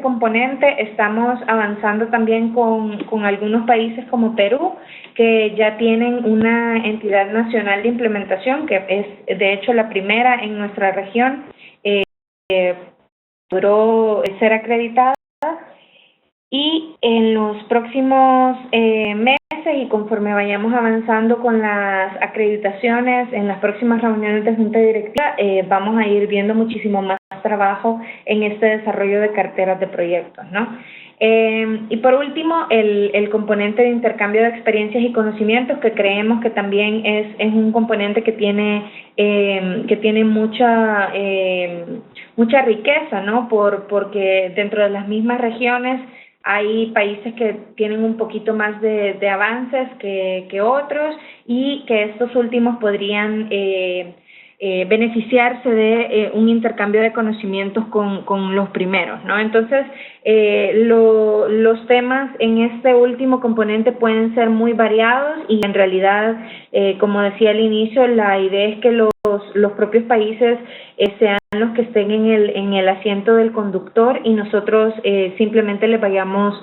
componente estamos avanzando también con algunos países como Perú, que ya tienen una entidad nacional de implementación, que es de hecho la primera en nuestra región, logró ser acreditada, y en los próximos meses y conforme vayamos avanzando con las acreditaciones en las próximas reuniones de junta directiva, vamos a ir viendo muchísimo más trabajo en este desarrollo de carteras de proyectos, ¿no? Y por último, el componente de intercambio de experiencias y conocimientos, que creemos que también es un componente que tiene mucha riqueza, ¿no? Porque dentro de las mismas regiones hay países que tienen un poquito más de avances que otros, y que estos últimos podrían beneficiarse de un intercambio de conocimientos con los primeros, ¿no? Entonces, los temas en este último componente pueden ser muy variados, y en realidad, como decía al inicio, la idea es que los propios países sean los que estén en el asiento del conductor, y nosotros simplemente les vayamos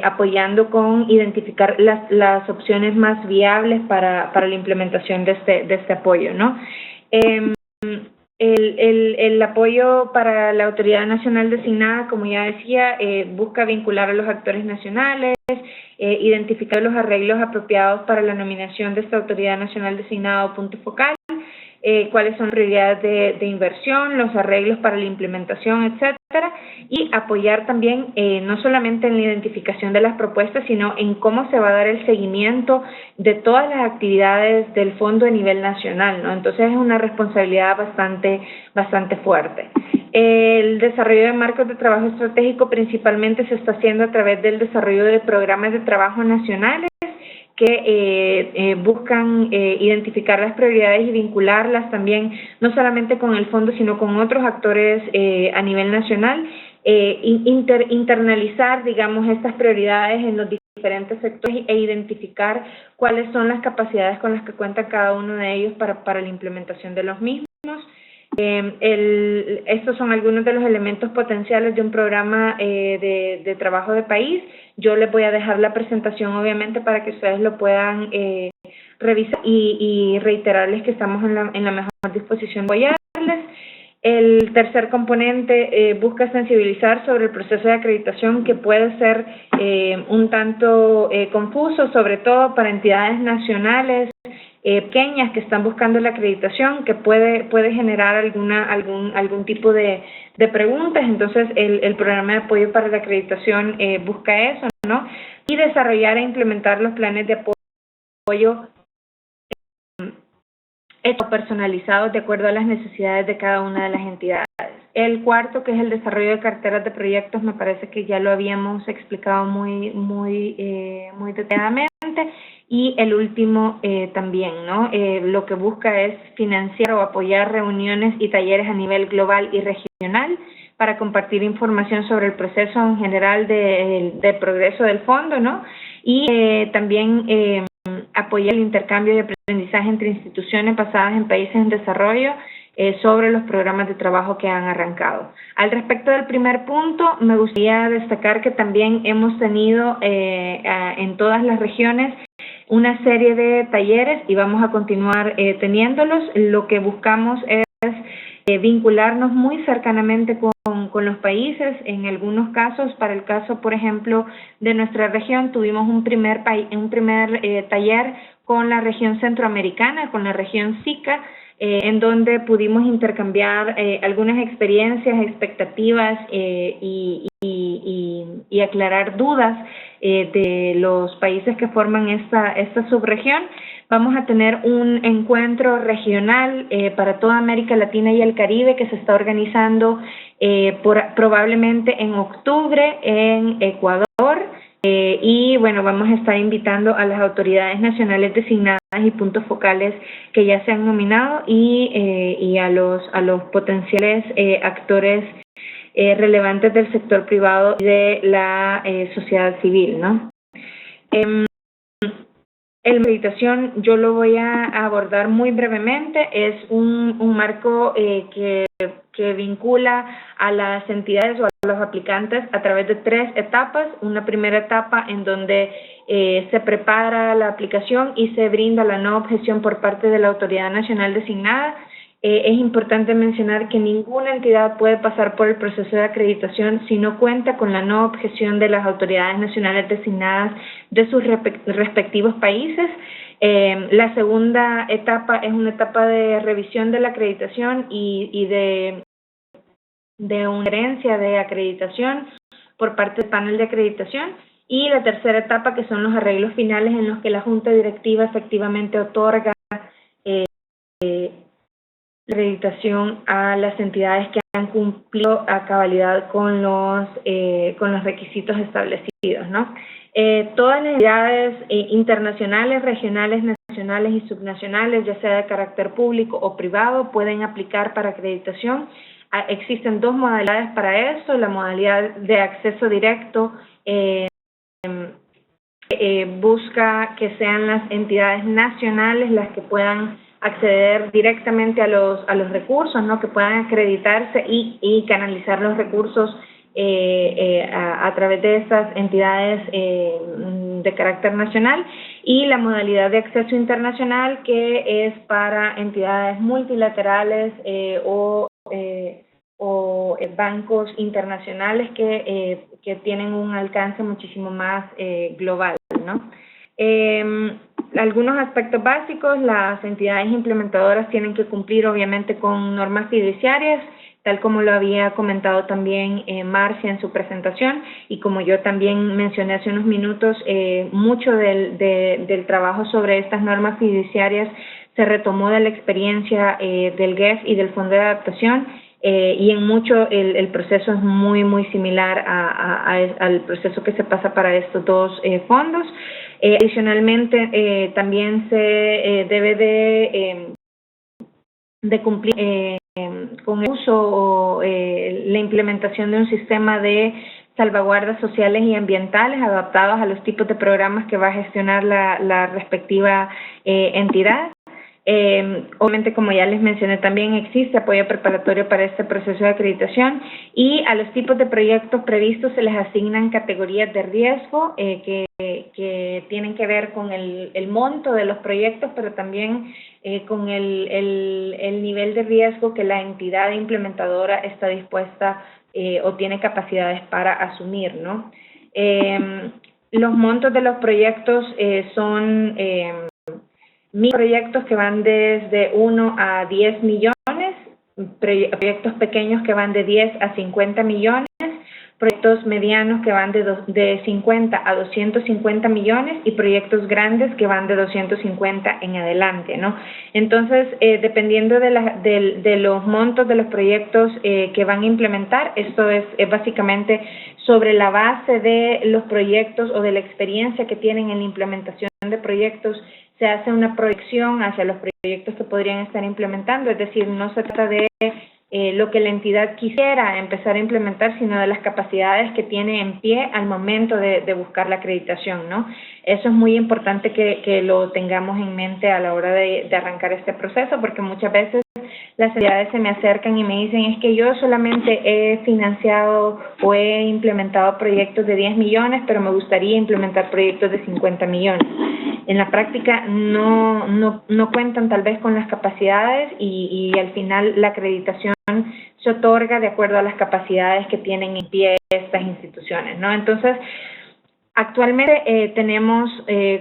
apoyando con identificar las opciones más viables para la implementación de este apoyo, ¿no? El apoyo para la autoridad nacional designada, como ya decía, busca vincular a los actores nacionales, identificar los arreglos apropiados para la nominación de esta autoridad nacional designada o punto focal, cuáles son las prioridades de inversión, los arreglos para la implementación, etcétera, y apoyar también no solamente en la identificación de las propuestas, sino en cómo se va a dar el seguimiento de todas las actividades del fondo a nivel nacional, ¿no? Entonces es una responsabilidad bastante fuerte. El desarrollo de marcos de trabajo estratégico principalmente se está haciendo a través del desarrollo de programas de trabajo nacionales que buscan identificar las prioridades y vincularlas también, no solamente con el fondo, sino con otros actores a nivel nacional, internalizar, digamos, estas prioridades en los diferentes sectores e identificar cuáles son las capacidades con las que cuenta cada uno de ellos para la implementación de los mismos. Estos son algunos de los elementos potenciales de un programa de trabajo de país. Yo les voy a dejar la presentación, obviamente, para que ustedes lo puedan revisar, y reiterarles que estamos en la mejor disposición de apoyarles. El tercer componente busca sensibilizar sobre el proceso de acreditación, que puede ser un tanto confuso, sobre todo para entidades nacionales pequeñas que están buscando la acreditación, que puede generar algún tipo de preguntas. Entonces, el programa de apoyo para la acreditación busca eso, ¿no? Y desarrollar e implementar los planes de apoyo personalizados de acuerdo a las necesidades de cada una de las entidades. El cuarto, que es el desarrollo de carteras de proyectos, me parece que ya lo habíamos explicado muy detalladamente. Y el último también, ¿no? Lo que busca es financiar o apoyar reuniones y talleres a nivel global y regional para compartir información sobre el proceso en general de progreso del fondo, ¿no? Y también apoyar el intercambio de aprendizaje entre instituciones basadas en países en desarrollo sobre los programas de trabajo que han arrancado. Al respecto del primer punto, me gustaría destacar que también hemos tenido en todas las regiones una serie de talleres, y vamos a continuar teniéndolos. Lo que buscamos es vincularnos muy cercanamente con los países. En algunos casos, para el caso, por ejemplo, de nuestra región, tuvimos un primer taller con la región centroamericana, con la región SICA, en donde pudimos intercambiar algunas experiencias, expectativas y aclarar dudas de los países que forman esta subregión. Vamos a tener un encuentro regional para toda América Latina y el Caribe que se está organizando probablemente en octubre en Ecuador. Y bueno, vamos a estar invitando a las autoridades nacionales designadas y puntos focales que ya se han nominado, y a los potenciales actores relevantes del sector privado y de la sociedad civil, ¿no? La acreditación yo lo voy a abordar muy brevemente. Es un marco que vincula a las entidades o a los aplicantes a través de 3 etapas. Una primera etapa en donde se prepara la aplicación y se brinda la no objeción por parte de la autoridad nacional designada. Es importante mencionar que ninguna entidad puede pasar por el proceso de acreditación si no cuenta con la no objeción de las autoridades nacionales designadas de sus respectivos países. La segunda etapa es una etapa de revisión de la acreditación y de una herencia de acreditación por parte del panel de acreditación. Y la tercera etapa, que son los arreglos finales, en los que la Junta Directiva efectivamente otorga acreditación a las entidades que han cumplido a cabalidad con los requisitos establecidos, ¿no? Todas las entidades internacionales, regionales, nacionales y subnacionales, ya sea de carácter público o privado, pueden aplicar para acreditación. Existen dos modalidades para eso: la modalidad de acceso directo busca que sean las entidades nacionales las que puedan acceder directamente a los recursos, ¿no? Que puedan acreditarse y canalizar los recursos a través de esas entidades de carácter nacional, y la modalidad de acceso internacional, que es para entidades multilaterales o bancos internacionales que tienen un alcance muchísimo más global, ¿no? Algunos aspectos básicos: las entidades implementadoras tienen que cumplir obviamente con normas fiduciarias, tal como lo había comentado también Marcia en su presentación, y como yo también mencioné hace unos minutos, mucho del trabajo sobre estas normas fiduciarias se retomó de la experiencia del GEF y del Fondo de Adaptación, y en mucho el proceso es muy similar al proceso que se pasa para estos dos fondos. Adicionalmente, también se debe de cumplir con el uso o la implementación de un sistema de salvaguardas sociales y ambientales adaptados a los tipos de programas que va a gestionar la respectiva entidad. Obviamente, como ya les mencioné, también existe apoyo preparatorio para este proceso de acreditación, y a los tipos de proyectos previstos se les asignan categorías de riesgo que tienen que ver con el monto de los proyectos, pero también con el nivel de riesgo que la entidad implementadora está dispuesta o tiene capacidades para asumir, ¿no? Los montos de los proyectos son proyectos que van desde 1 a 10 millones, proyectos pequeños que van de 10 a 50 millones, proyectos medianos que van de 50 a 250 millones y proyectos grandes que van de 250 en adelante, ¿no? Entonces, dependiendo de los montos de los proyectos que van a implementar, esto es básicamente sobre la base de los proyectos o de la experiencia que tienen en la implementación de proyectos, se hace una proyección hacia los proyectos que podrían estar implementando. Es decir, no se trata de lo que la entidad quisiera empezar a implementar, sino de las capacidades que tiene en pie al momento de buscar la acreditación, ¿no? Eso es muy importante que lo tengamos en mente a la hora de arrancar este proceso, porque muchas veces las entidades se me acercan y me dicen: es que yo solamente he financiado o he implementado proyectos de 10 millones, pero me gustaría implementar proyectos de 50 millones. En la práctica no cuentan tal vez con las capacidades, y al final la acreditación se otorga de acuerdo a las capacidades que tienen en pie estas instituciones, ¿no? Entonces, actualmente tenemos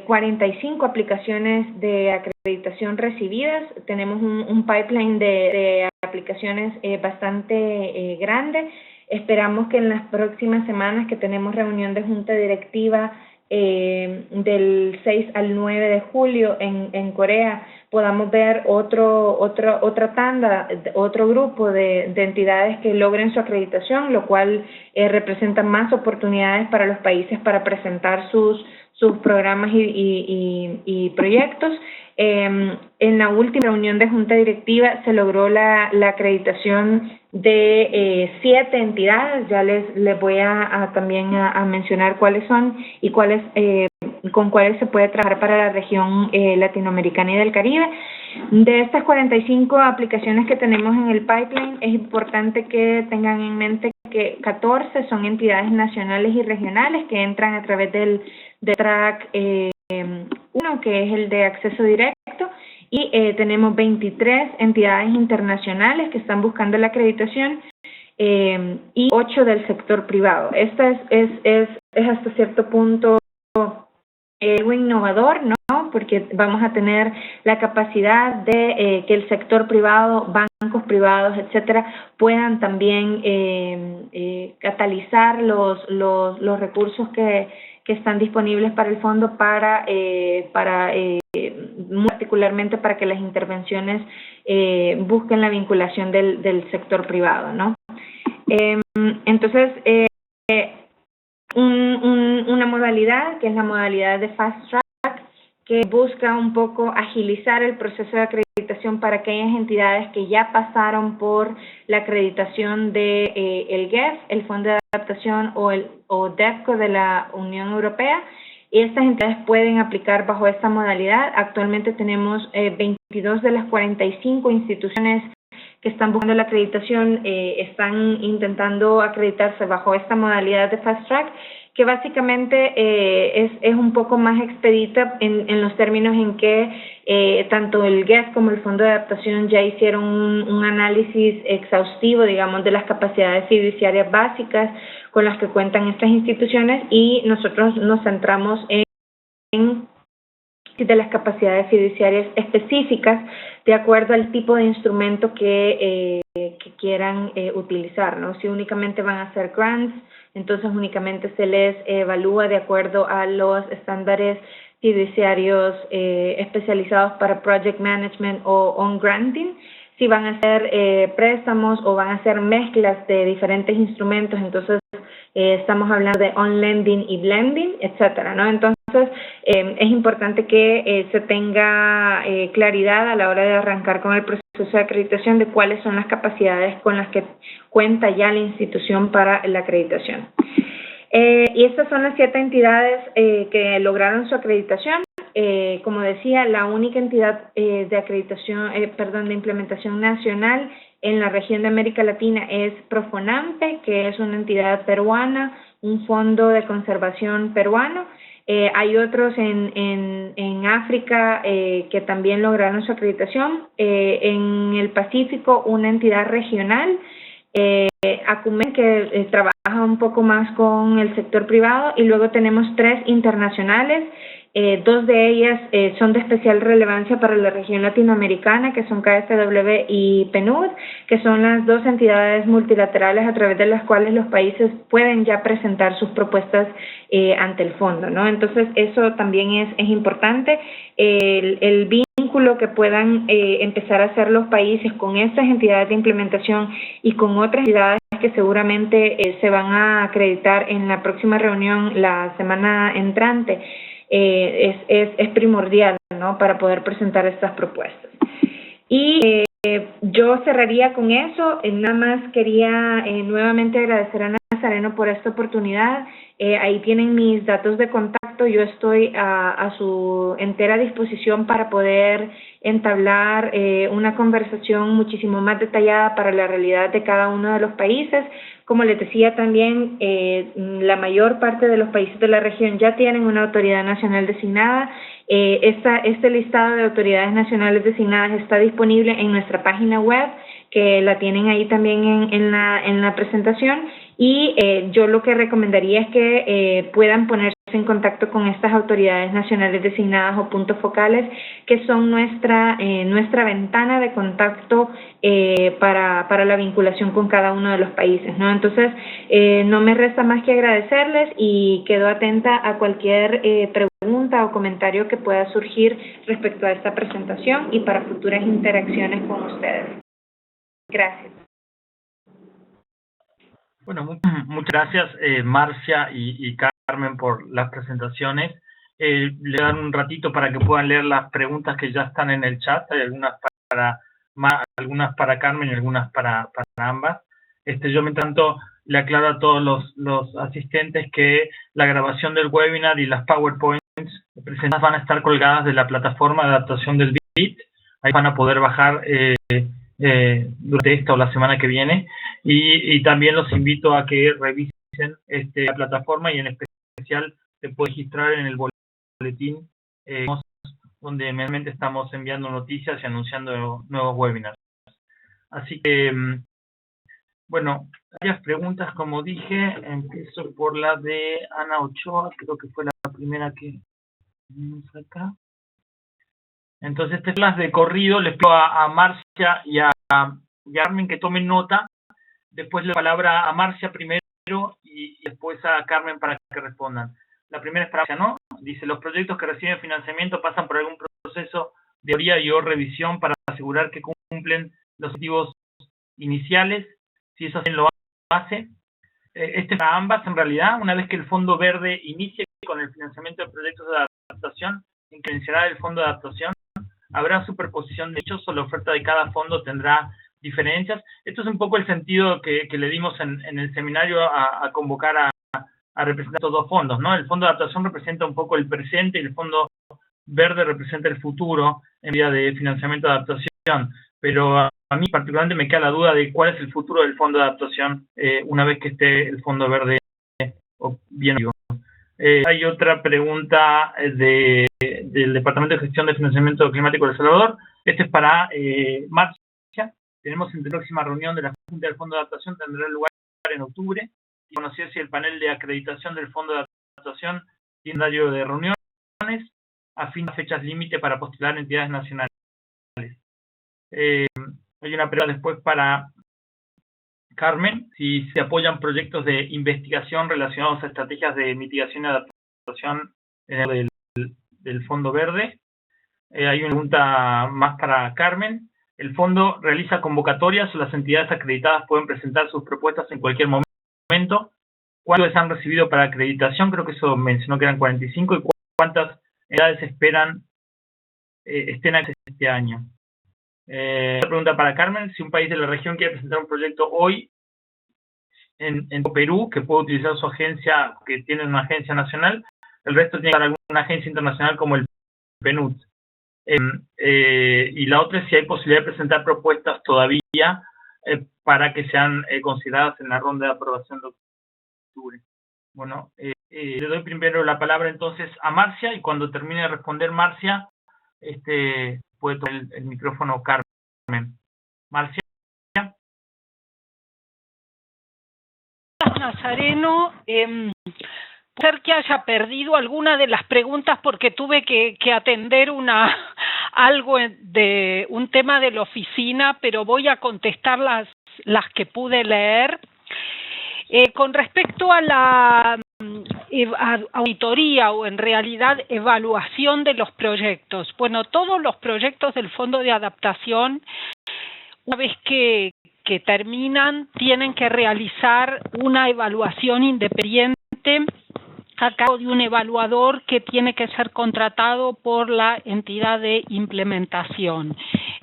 45 aplicaciones de acreditación recibidas. Tenemos un pipeline de aplicaciones bastante grande. Esperamos que en las próximas semanas, que tenemos reunión de junta directiva del 6 al 9 de julio en Corea, podamos ver otra tanda, otro grupo de entidades que logren su acreditación, lo cual representa más oportunidades para los países para presentar sus programas y proyectos. En la última reunión de junta directiva se logró la acreditación de 7 entidades. Ya les voy también a mencionar cuáles son y con cuáles se puede trabajar para la región latinoamericana y del Caribe. De estas 45 aplicaciones que tenemos en el pipeline, es importante que tengan en mente que 14 son entidades nacionales y regionales que entran a través del track 1, que es el de acceso directo, y tenemos 23 entidades internacionales que están buscando la acreditación y 8 del sector privado. Esta es hasta cierto punto algo innovador, ¿no? porque vamos a tener la capacidad de que el sector privado, bancos privados, etcétera, puedan también catalizar los recursos que están disponibles para el fondo muy particularmente para que las intervenciones busquen la vinculación del sector privado, ¿no? Entonces, una modalidad que es la modalidad de Fast Track, que busca un poco agilizar el proceso de acreditación para aquellas entidades que ya pasaron por la acreditación de el GEF, el Fondo de Adaptación o DEFCO de la Unión Europea, y estas entidades pueden aplicar bajo esta modalidad. Actualmente tenemos 22 de las 45 instituciones que están buscando la acreditación, están intentando acreditarse bajo esta modalidad de Fast Track, que básicamente es un poco más expedita en los términos en que tanto el GEF como el Fondo de Adaptación ya hicieron un análisis exhaustivo, digamos, de las capacidades fiduciarias básicas con las que cuentan estas instituciones, y nosotros nos centramos en de las capacidades fiduciarias específicas de acuerdo al tipo de instrumento que quieran utilizar, ¿no? Si únicamente van a hacer grants, entonces únicamente se les evalúa de acuerdo a los estándares fiduciarios especializados para project management o on granting. Si van a hacer préstamos o van a hacer mezclas de diferentes instrumentos, entonces estamos hablando de on-lending y blending, etcétera, ¿no? Entonces, es importante que se tenga claridad a la hora de arrancar con el proceso de acreditación de cuáles son las capacidades con las que cuenta ya la institución para la acreditación. Y estas son las 7 entidades que lograron su acreditación. Como decía, la única entidad de acreditación, de implementación nacional en la región de América Latina es Profonampe, que es una entidad peruana, un fondo de conservación peruano. Hay otros en África que también lograron su acreditación. En el Pacífico, una entidad regional, Acumen, que trabaja un poco más con el sector privado, y luego tenemos 3 internacionales. 2 de ellas son de especial relevancia para la región latinoamericana, que son KfW y PNUD, que son las 2 entidades multilaterales a través de las cuales los países pueden ya presentar sus propuestas ante el fondo, ¿no? Entonces, eso también es importante, el vínculo que puedan empezar a hacer los países con estas entidades de implementación y con otras entidades que seguramente se van a acreditar en la próxima reunión la semana entrante. Es primordial, ¿no?, para poder presentar estas propuestas. Y yo cerraría con eso. Nada más quería nuevamente agradecer a Nazareno por esta oportunidad. Ahí tienen mis datos de contacto. Yo estoy a su entera disposición para poder entablar una conversación muchísimo más detallada para la realidad de cada uno de los países. Como les decía también, la mayor parte de los países de la región ya tienen una autoridad nacional designada. Este listado de autoridades nacionales designadas está disponible en nuestra página web, que la tienen ahí también en la presentación, y yo lo que recomendaría es que puedan ponerse en contacto con estas autoridades nacionales designadas o puntos focales, que son nuestra ventana de contacto para la vinculación con cada uno de los países, ¿no? Entonces, no me resta más que agradecerles y quedo atenta a cualquier pregunta o comentario que pueda surgir respecto a esta presentación y para futuras interacciones con ustedes. Gracias. Bueno, muchas gracias, Marcia y Carmen, por las presentaciones. Le dan un ratito para que puedan leer las preguntas que ya están en el chat. Hay algunas para Carmen y algunas para ambas. Yo, mientras tanto, le aclaro a todos los asistentes que la grabación del webinar y las PowerPoints presentadas van a estar colgadas de la plataforma de adaptación del BIT. Ahí van a poder bajar durante esta o la semana que viene, y también los invito a que revisen la plataforma, y en especial se puede registrar en el boletín donde mensualmente estamos enviando noticias y anunciando nuevos webinars. Así que, bueno, varias preguntas, como dije. Empiezo por la de Ana Ochoa, creo que fue la primera que tenemos acá. Entonces, estas las de corrido, les pido a Marcia y a Carmen que tomen nota. Después le palabra a Marcia primero y después a Carmen para que respondan. La primera es para Marcia, ¿no? Dice, los proyectos que reciben financiamiento pasan por algún proceso de teoría y o revisión para asegurar que cumplen los objetivos iniciales. Si eso lo hace. Este es para ambas, en realidad, una vez que el Fondo Verde inicie con el financiamiento de proyectos de adaptación, incrementará el Fondo de Adaptación, habrá superposición de hechos o la oferta de cada fondo tendrá diferencias. Esto es un poco el sentido que le dimos en el seminario a convocar a representar estos dos fondos, ¿no? El Fondo de Adaptación representa un poco el presente y el Fondo Verde representa el futuro en vía de financiamiento de adaptación. Pero a mí particularmente me queda la duda de cuál es el futuro del Fondo de Adaptación una vez que esté el Fondo Verde bien vivo. Hay otra pregunta del Departamento de Gestión de Financiamiento Climático de El Salvador. Este es para Marcia. Tenemos en la próxima reunión de la Junta del Fondo de Adaptación, tendrá lugar en octubre. Y conocer si el panel de acreditación del Fondo de Adaptación tiene un horario de reuniones a fin de fechas límite para postular entidades nacionales. Hay una pregunta después para Carmen, si se apoyan proyectos de investigación relacionados a estrategias de mitigación y adaptación del Fondo Verde. Hay una pregunta más para Carmen. ¿El fondo realiza convocatorias o las entidades acreditadas pueden presentar sus propuestas en cualquier momento? ¿Cuántos han recibido para acreditación? Creo que eso mencionó que eran 45. ¿Y cuántas entidades esperan estén acreditadas este año? Otra pregunta para Carmen. Si un país de la región quiere presentar un proyecto hoy en Perú, que puede utilizar su agencia, que tiene una agencia nacional, el resto tiene que dar alguna agencia internacional como el PNUD. Y la otra es si hay posibilidad de presentar propuestas todavía para que sean consideradas en la ronda de aprobación de octubre. Bueno, le doy primero la palabra entonces a Marcia, y cuando termine de responder Marcia, puede tomar el micrófono Carmen. Marcia. Nazareno, puede ser que haya perdido alguna de las preguntas porque tuve que atender algo de un tema de la oficina, pero voy a contestar las que pude leer. Con respecto a la auditoría o en realidad evaluación de los proyectos, bueno, todos los proyectos del Fondo de Adaptación, una vez que terminan, tienen que realizar una evaluación independiente a cargo de un evaluador que tiene que ser contratado por la entidad de implementación.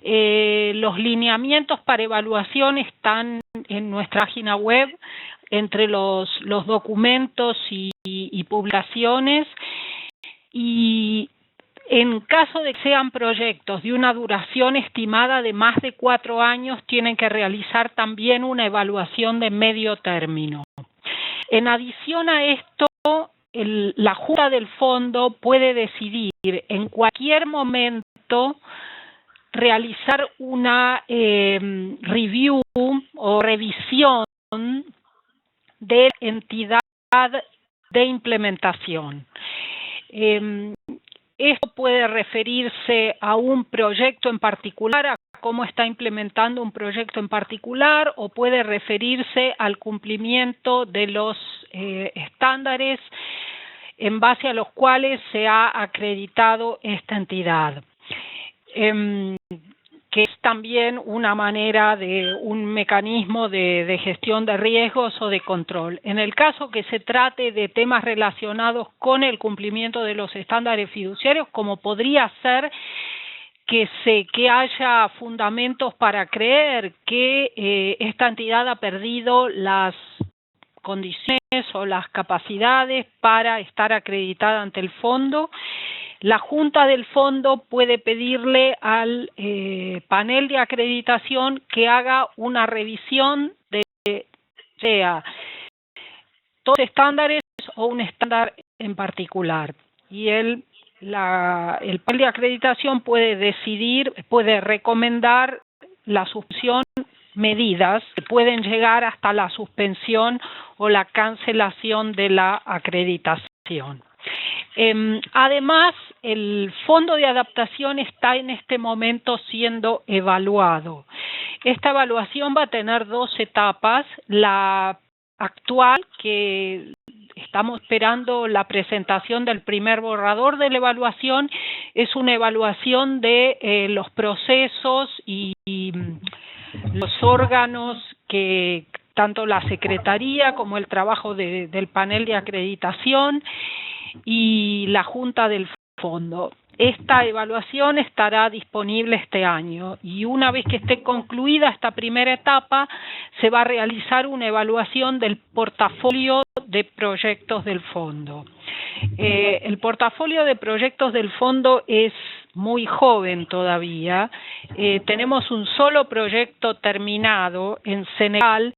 Los lineamientos para evaluación están en nuestra página web, entre los documentos y publicaciones, y en caso de que sean proyectos de una duración estimada de más de 4 años, tienen que realizar también una evaluación de medio término. En adición a esto, la Junta del Fondo puede decidir en cualquier momento realizar una review o revisión de la entidad de implementación. Esto puede referirse a un proyecto en particular, a cómo está implementando un proyecto en particular, o puede referirse al cumplimiento de los estándares en base a los cuales se ha acreditado esta entidad, que es también una manera de un mecanismo de gestión de riesgos o de control. En el caso que se trate de temas relacionados con el cumplimiento de los estándares fiduciarios, como podría ser que haya fundamentos para creer que esta entidad ha perdido las condiciones o las capacidades para estar acreditada ante el fondo, la Junta del Fondo puede pedirle al panel de acreditación que haga una revisión de sea todos los estándares o un estándar en particular. Y el panel de acreditación puede recomendar la suspensión, medidas que pueden llegar hasta la suspensión o la cancelación de la acreditación. Además, el Fondo de Adaptación está en este momento siendo evaluado. Esta evaluación va a tener dos etapas. La actual, que estamos esperando la presentación del primer borrador de la evaluación, es una evaluación de los procesos y los órganos que tanto la Secretaría como el trabajo del panel de acreditación y la Junta del Fondo. Esta evaluación estará disponible este año y una vez que esté concluida esta primera etapa, se va a realizar una evaluación del portafolio de proyectos del fondo. El portafolio de proyectos del fondo es muy joven todavía. Tenemos un solo proyecto terminado en Senegal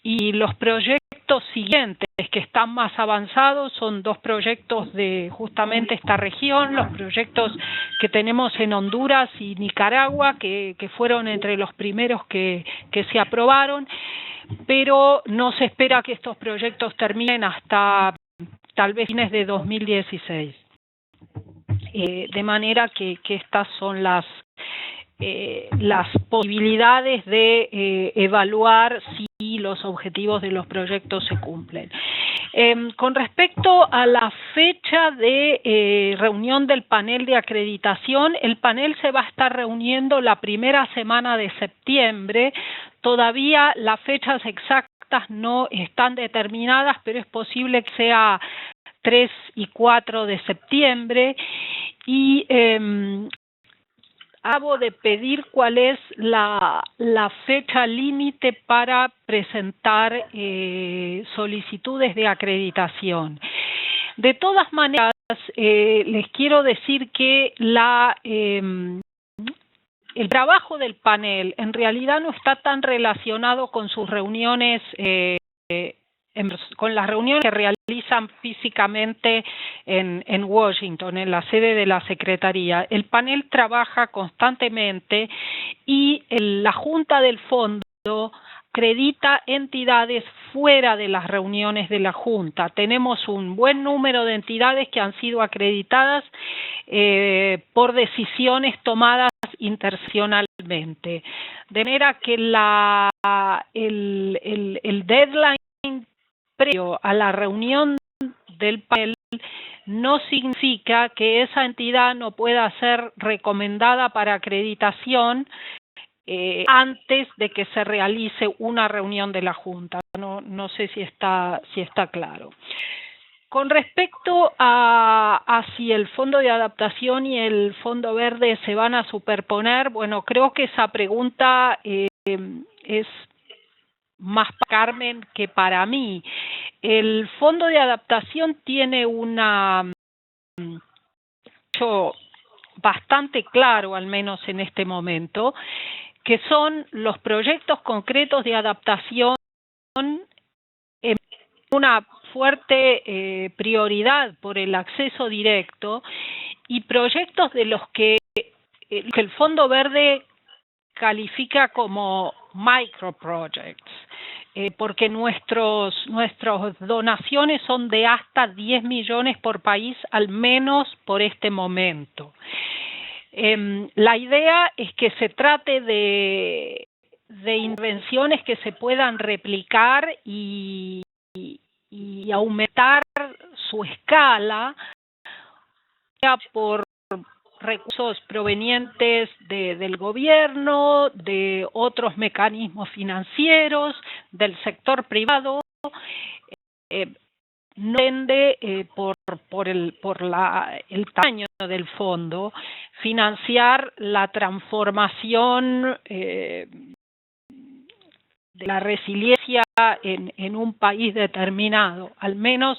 y los proyectos siguientes que están más avanzados son dos proyectos de justamente esta región, los proyectos que tenemos en Honduras y Nicaragua, que fueron entre los primeros que se aprobaron, pero no se espera que estos proyectos terminen hasta tal vez fines de 2016. De manera que estas son las posibilidades de evaluar si los objetivos de los proyectos se cumplen. Con respecto a la fecha de reunión del panel de acreditación, el panel se va a estar reuniendo la primera semana de septiembre. Todavía las fechas exactas no están determinadas, pero es posible que sea 3 y 4 de septiembre. Y acabo de pedir cuál es la fecha límite para presentar solicitudes de acreditación. De todas maneras, les quiero decir que el trabajo del panel en realidad no está tan relacionado con sus reuniones, con las reuniones que realizan físicamente en Washington, en la sede de la Secretaría. El panel trabaja constantemente y la Junta del Fondo acredita entidades fuera de las reuniones de la Junta. Tenemos un buen número de entidades que han sido acreditadas por decisiones tomadas internacionalmente. De manera que el deadline previo a la reunión del panel no significa que esa entidad no pueda ser recomendada para acreditación antes de que se realice una reunión de la Junta. No sé si está claro. Con respecto a si el Fondo de Adaptación y el Fondo Verde se van a superponer, bueno, creo que esa pregunta es más para Carmen que para mí. El Fondo de Adaptación tiene bastante claro, al menos en este momento, que son los proyectos concretos de adaptación en una fuerte prioridad por el acceso directo y proyectos de los que el Fondo Verde califica como microprojects, porque nuestras donaciones son de hasta 10 millones por país, al menos por este momento. La idea es que se trate de intervenciones que se puedan replicar y aumentar su escala, ya por recursos provenientes del gobierno, de otros mecanismos financieros, del sector privado, no depende por el tamaño del fondo financiar la transformación de la resiliencia en un país determinado, al menos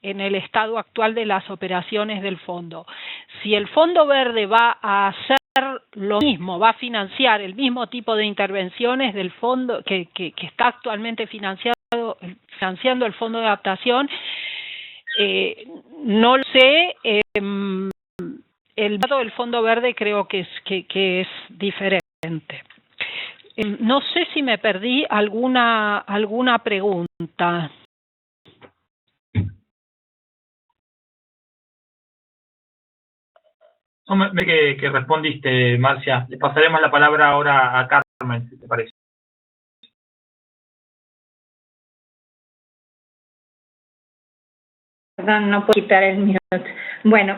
en el estado actual de las operaciones del fondo. Si el Fondo Verde va a hacer lo mismo, va a financiar el mismo tipo de intervenciones del fondo que está actualmente financiando el Fondo de Adaptación, no lo sé. El lado del Fondo Verde creo que es diferente. No sé si me perdí alguna pregunta. No, que respondiste, Marcia. Le pasaremos la palabra ahora a Carmen, si te parece. Perdón, no puedo quitar el mute. Bueno,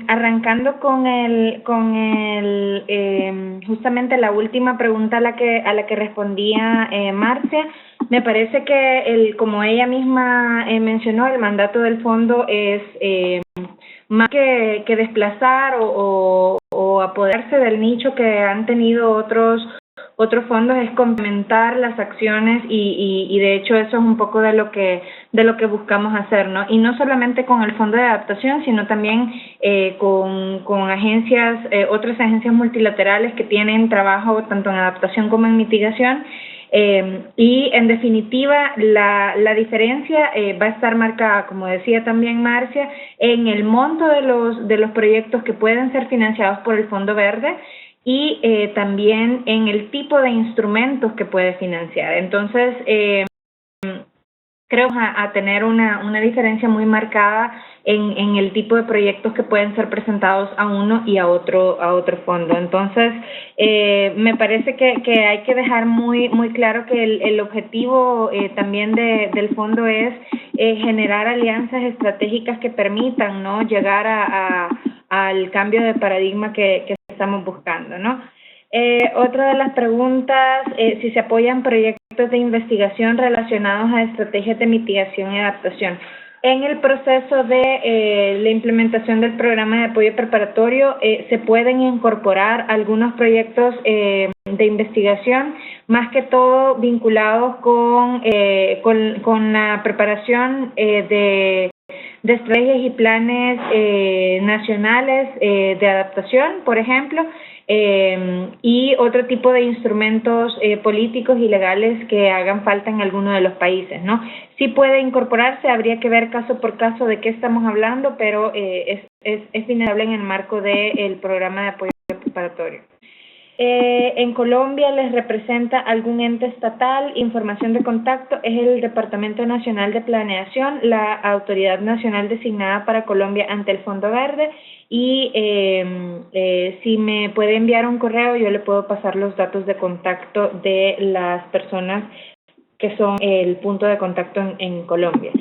arrancando con justamente la última pregunta a la que respondía Marcia, me parece que como ella misma mencionó, el mandato del fondo es más que desplazar o apoderarse del nicho que han tenido otros fondos, es complementar las acciones y de hecho eso es un poco de lo que buscamos hacer, ¿no? Y no solamente con el Fondo de Adaptación, sino también con agencias, otras agencias multilaterales que tienen trabajo tanto en adaptación como en mitigación. Y en definitiva la diferencia va a estar marcada, como decía también Marcia, en el monto de los proyectos que pueden ser financiados por el Fondo Verde y también en el tipo de instrumentos que puede financiar. Entonces, creo a tener una diferencia muy marcada en el tipo de proyectos que pueden ser presentados a uno y a otro fondo. Entonces, me parece que hay que dejar muy claro que el objetivo también del fondo es generar alianzas estratégicas que permitan, ¿no?, llegar al cambio de paradigma que estamos buscando, ¿no? Otra de las preguntas, si se apoyan proyectos de investigación relacionados a estrategias de mitigación y adaptación. En el proceso de la implementación del programa de apoyo preparatorio se pueden incorporar algunos proyectos de investigación, más que todo vinculados con la preparación de estrategias y planes nacionales de adaptación, por ejemplo, y otro tipo de instrumentos políticos y legales que hagan falta en alguno de los países, ¿no? Sí puede incorporarse, habría que ver caso por caso de qué estamos hablando, pero es vulnerable en el marco del programa de apoyo preparatorio. En Colombia les representa algún ente estatal. Información de contacto es el Departamento Nacional de Planeación, la autoridad nacional designada para Colombia ante el Fondo Verde, y si me puede enviar un correo yo le puedo pasar los datos de contacto de las personas que son el punto de contacto en Colombia.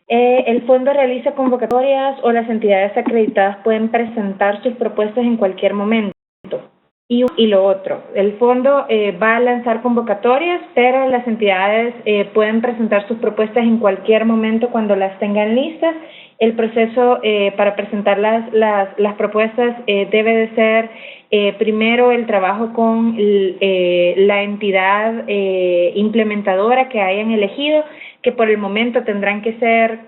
El fondo realiza convocatorias o las entidades acreditadas pueden presentar sus propuestas en cualquier momento. Y lo otro, el fondo va a lanzar convocatorias, pero las entidades pueden presentar sus propuestas en cualquier momento cuando las tengan listas. El proceso para presentar las propuestas debe de ser primero el trabajo con la entidad implementadora que hayan elegido, que por el momento tendrán que ser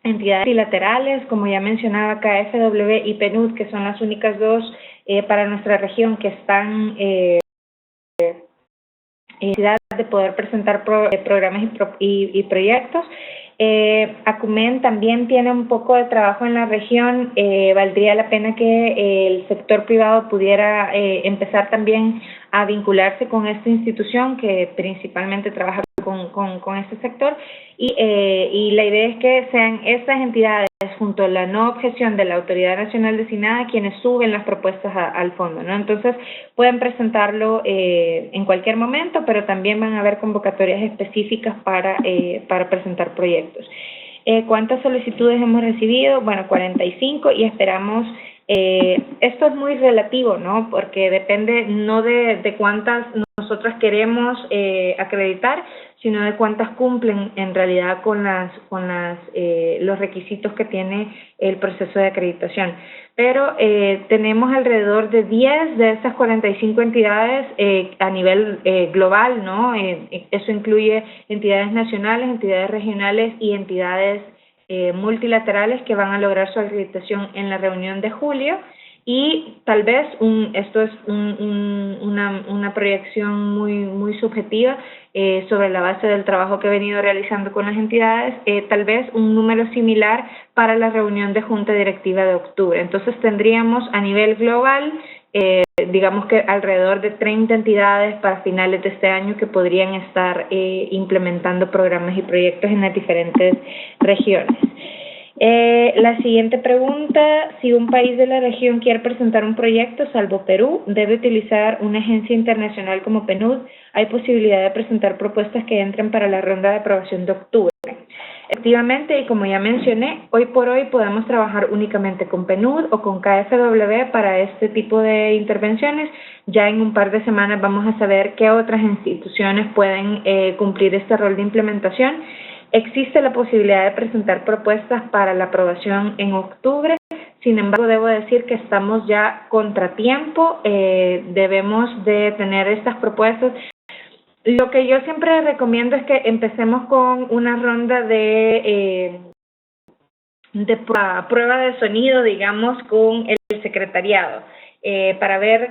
entidades bilaterales, como ya mencionaba, KfW y PNUD, que son las únicas dos para nuestra región que están en necesidad de poder presentar programas y proyectos. Acumen también tiene un poco de trabajo en la región. Valdría la pena que el sector privado pudiera empezar también a vincularse con esta institución que principalmente trabaja con este sector, y la idea es que sean estas entidades junto a la no objeción de la Autoridad Nacional Designada quienes suben las propuestas al fondo, ¿no? Entonces pueden presentarlo en cualquier momento, pero también van a haber convocatorias específicas para presentar proyectos. ¿Cuántas solicitudes hemos recibido? Bueno, 45, y esperamos, esto es muy relativo, ¿no? Porque depende no de cuántas nosotros queremos acreditar, sino de cuántas cumplen en realidad con los requisitos que tiene el proceso de acreditación. Pero tenemos alrededor de 10 de esas 45 entidades a nivel global, ¿no? Eso incluye entidades nacionales, entidades regionales y entidades multilaterales que van a lograr su acreditación en la reunión de julio. Y tal vez, esto es una proyección muy subjetiva sobre la base del trabajo que he venido realizando con las entidades, tal vez un número similar para la reunión de Junta Directiva de octubre. Entonces tendríamos a nivel global, digamos que alrededor de 30 entidades para finales de este año que podrían estar implementando programas y proyectos en las diferentes regiones. La siguiente pregunta, si un país de la región quiere presentar un proyecto, salvo Perú, debe utilizar una agencia internacional como PNUD. ¿Hay posibilidad de presentar propuestas que entren para la ronda de aprobación de octubre? Efectivamente, y como ya mencioné, hoy por hoy podemos trabajar únicamente con PNUD o con KfW para este tipo de intervenciones. Ya en un par de semanas vamos a saber qué otras instituciones pueden cumplir este rol de implementación. Existe la posibilidad de presentar propuestas para la aprobación en octubre. Sin embargo, debo decir que estamos ya contratiempo. Debemos de tener estas propuestas. Lo que yo siempre recomiendo es que empecemos con una ronda de prueba de sonido, digamos, con el secretariado, para ver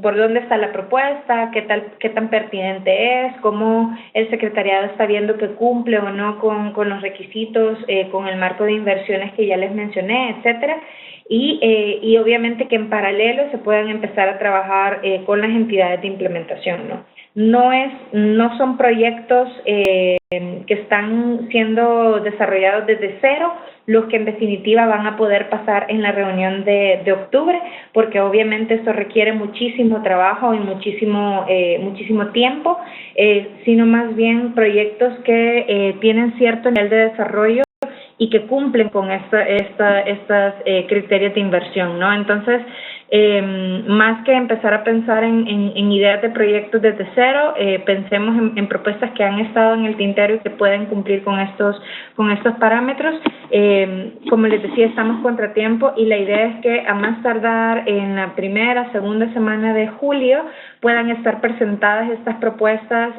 por dónde está la propuesta, qué tan pertinente es, cómo el secretariado está viendo que cumple o no con los requisitos, con el marco de inversiones que ya les mencioné, etcétera. Y obviamente que en paralelo se puedan empezar a trabajar con las entidades de implementación, ¿no? No son proyectos que están siendo desarrollados desde cero, los que en definitiva van a poder pasar en la reunión de octubre, porque obviamente esto requiere muchísimo trabajo y muchísimo tiempo, sino más bien proyectos que tienen cierto nivel de desarrollo y que cumplen con estas criterios de inversión, ¿no? Entonces, más que empezar a pensar en ideas de proyectos desde cero, pensemos en propuestas que han estado en el tintero y que pueden cumplir con estos parámetros. Como les decía, estamos contratiempo y la idea es que a más tardar en la segunda semana de julio puedan estar presentadas estas propuestas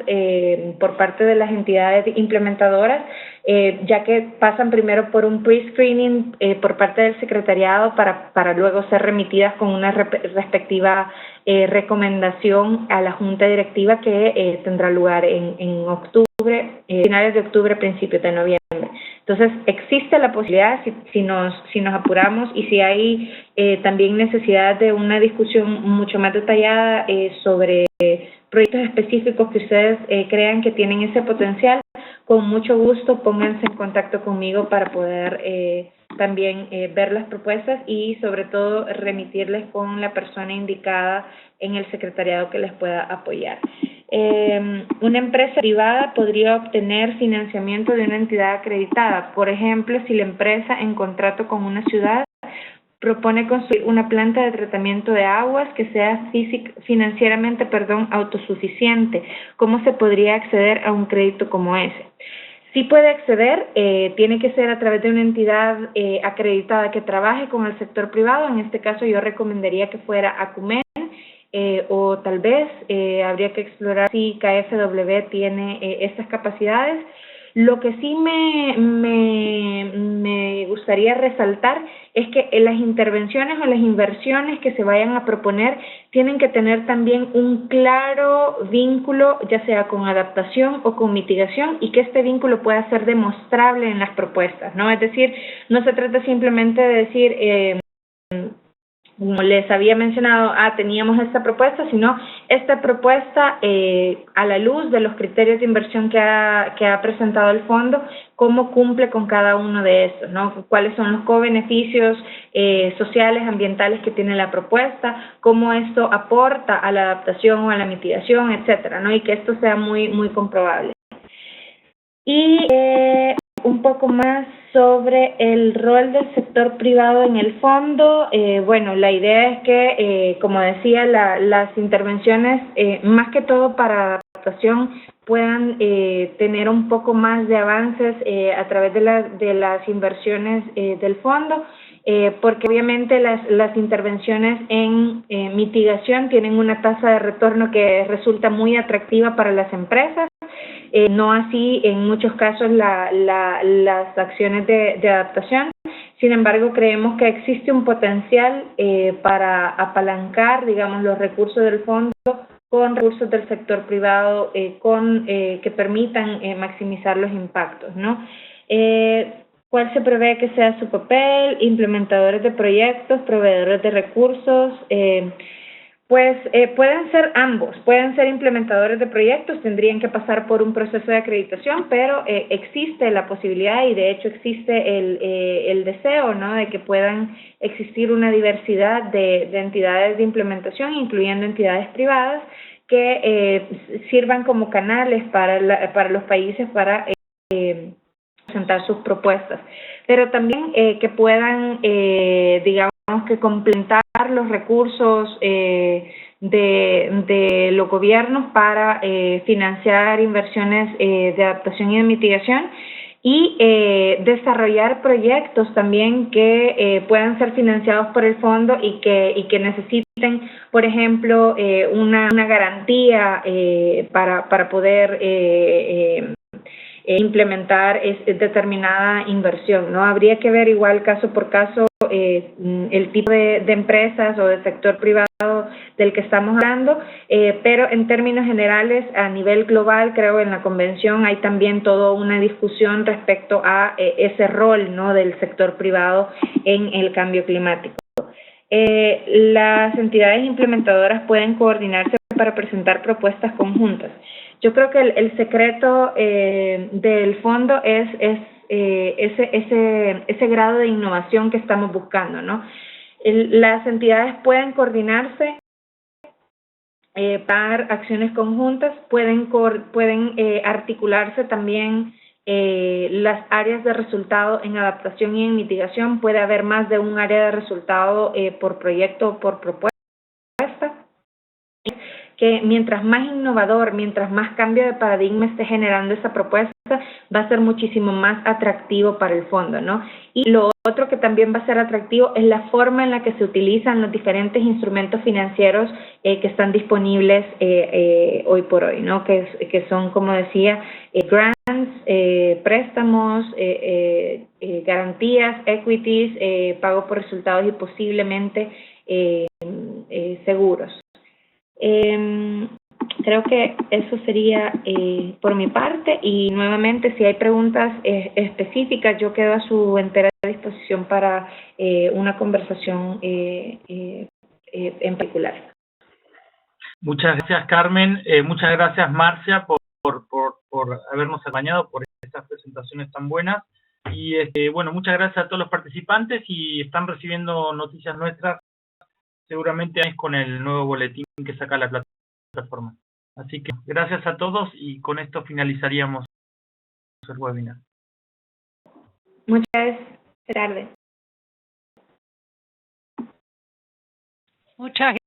por parte de las entidades implementadoras, ya que pasan primero por un pre-screening por parte del secretariado para luego ser remitidas con una respectiva recomendación a la junta directiva que tendrá lugar en octubre, finales de octubre, principios de noviembre. Entonces, existe la posibilidad, si nos apuramos y si hay también necesidad de una discusión mucho más detallada sobre proyectos específicos que ustedes crean que tienen ese potencial, con mucho gusto pónganse en contacto conmigo para poder también ver las propuestas y sobre todo remitirles con la persona indicada en el secretariado que les pueda apoyar. Una empresa privada podría obtener financiamiento de una entidad acreditada. Por ejemplo, si la empresa en contrato con una ciudad propone construir una planta de tratamiento de aguas que sea financieramente autosuficiente. ¿Cómo se podría acceder a un crédito como ese? Sí puede acceder, tiene que ser a través de una entidad acreditada que trabaje con el sector privado. En este caso yo recomendaría que fuera Acumen, o tal vez habría que explorar si KfW tiene estas capacidades. Lo que sí me gustaría resaltar es que las intervenciones o las inversiones que se vayan a proponer tienen que tener también un claro vínculo, ya sea con adaptación o con mitigación, y que este vínculo pueda ser demostrable en las propuestas, ¿no? Es decir, no se trata simplemente de decir, como les había mencionado, teníamos esta propuesta, sino esta propuesta a la luz de los criterios de inversión que ha presentado el fondo, cómo cumple con cada uno de estos, ¿no? Cuáles son los co-beneficios sociales, ambientales que tiene la propuesta, cómo esto aporta a la adaptación o a la mitigación, etcétera, ¿no? Y que esto sea muy, muy comprobable. Y un poco más sobre el rol del sector privado en el fondo. Bueno, la idea es que, como decía, las intervenciones, más que todo para adaptación, puedan tener un poco más de avances a través de las inversiones del fondo, porque obviamente las intervenciones en mitigación tienen una tasa de retorno que resulta muy atractiva para las empresas. No así en muchos casos las acciones de adaptación. Sin embargo, creemos que existe un potencial para apalancar, digamos, los recursos del fondo con recursos del sector privado que permitan maximizar los impactos, ¿no? ¿Cuál se prevé que sea su papel? Implementadores de proyectos, proveedores de recursos. Pues pueden ser ambos, pueden ser implementadores de proyectos, tendrían que pasar por un proceso de acreditación, pero existe la posibilidad y de hecho existe el deseo, ¿no?, de que puedan existir una diversidad de entidades de implementación, incluyendo entidades privadas, que sirvan como canales para los países para presentar sus propuestas, pero también que puedan, digamos, que complementar los recursos de los gobiernos para financiar inversiones de adaptación y de mitigación y desarrollar proyectos también que puedan ser financiados por el fondo y que necesiten, por ejemplo, una garantía para poder implementar determinada inversión, ¿no? Habría que ver igual caso por caso el tipo de empresas o de sector privado del que estamos hablando, pero en términos generales, a nivel global, creo en la convención hay también toda una discusión respecto a ese rol, ¿no?, del sector privado en el cambio climático. Las entidades implementadoras pueden coordinarse para presentar propuestas conjuntas. Yo creo que el secreto del fondo es ese grado de innovación que estamos buscando, ¿no? Las entidades pueden coordinarse para acciones conjuntas, pueden articularse también las áreas de resultado en adaptación y en mitigación. Puede haber más de un área de resultado por proyecto o por propuesta, que mientras más innovador, mientras más cambio de paradigma esté generando esa propuesta, va a ser muchísimo más atractivo para el fondo, ¿no? Y lo otro que también va a ser atractivo es la forma en la que se utilizan los diferentes instrumentos financieros que están disponibles hoy por hoy, ¿no? Que son, como decía, grants, préstamos, garantías, equities, pago por resultados y posiblemente seguros. Creo que eso sería por mi parte, y nuevamente si hay preguntas específicas yo quedo a su entera disposición para una conversación en particular. Muchas gracias, Carmen. Muchas gracias, Marcia, por habernos acompañado, por estas presentaciones tan buenas. Y bueno, muchas gracias a todos los participantes, y están recibiendo noticias nuestras seguramente con el nuevo boletín que saca la plataforma. Así que gracias a todos, y con esto finalizaríamos el webinar. Muchas gracias. Muchas gracias.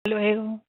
Hasta luego.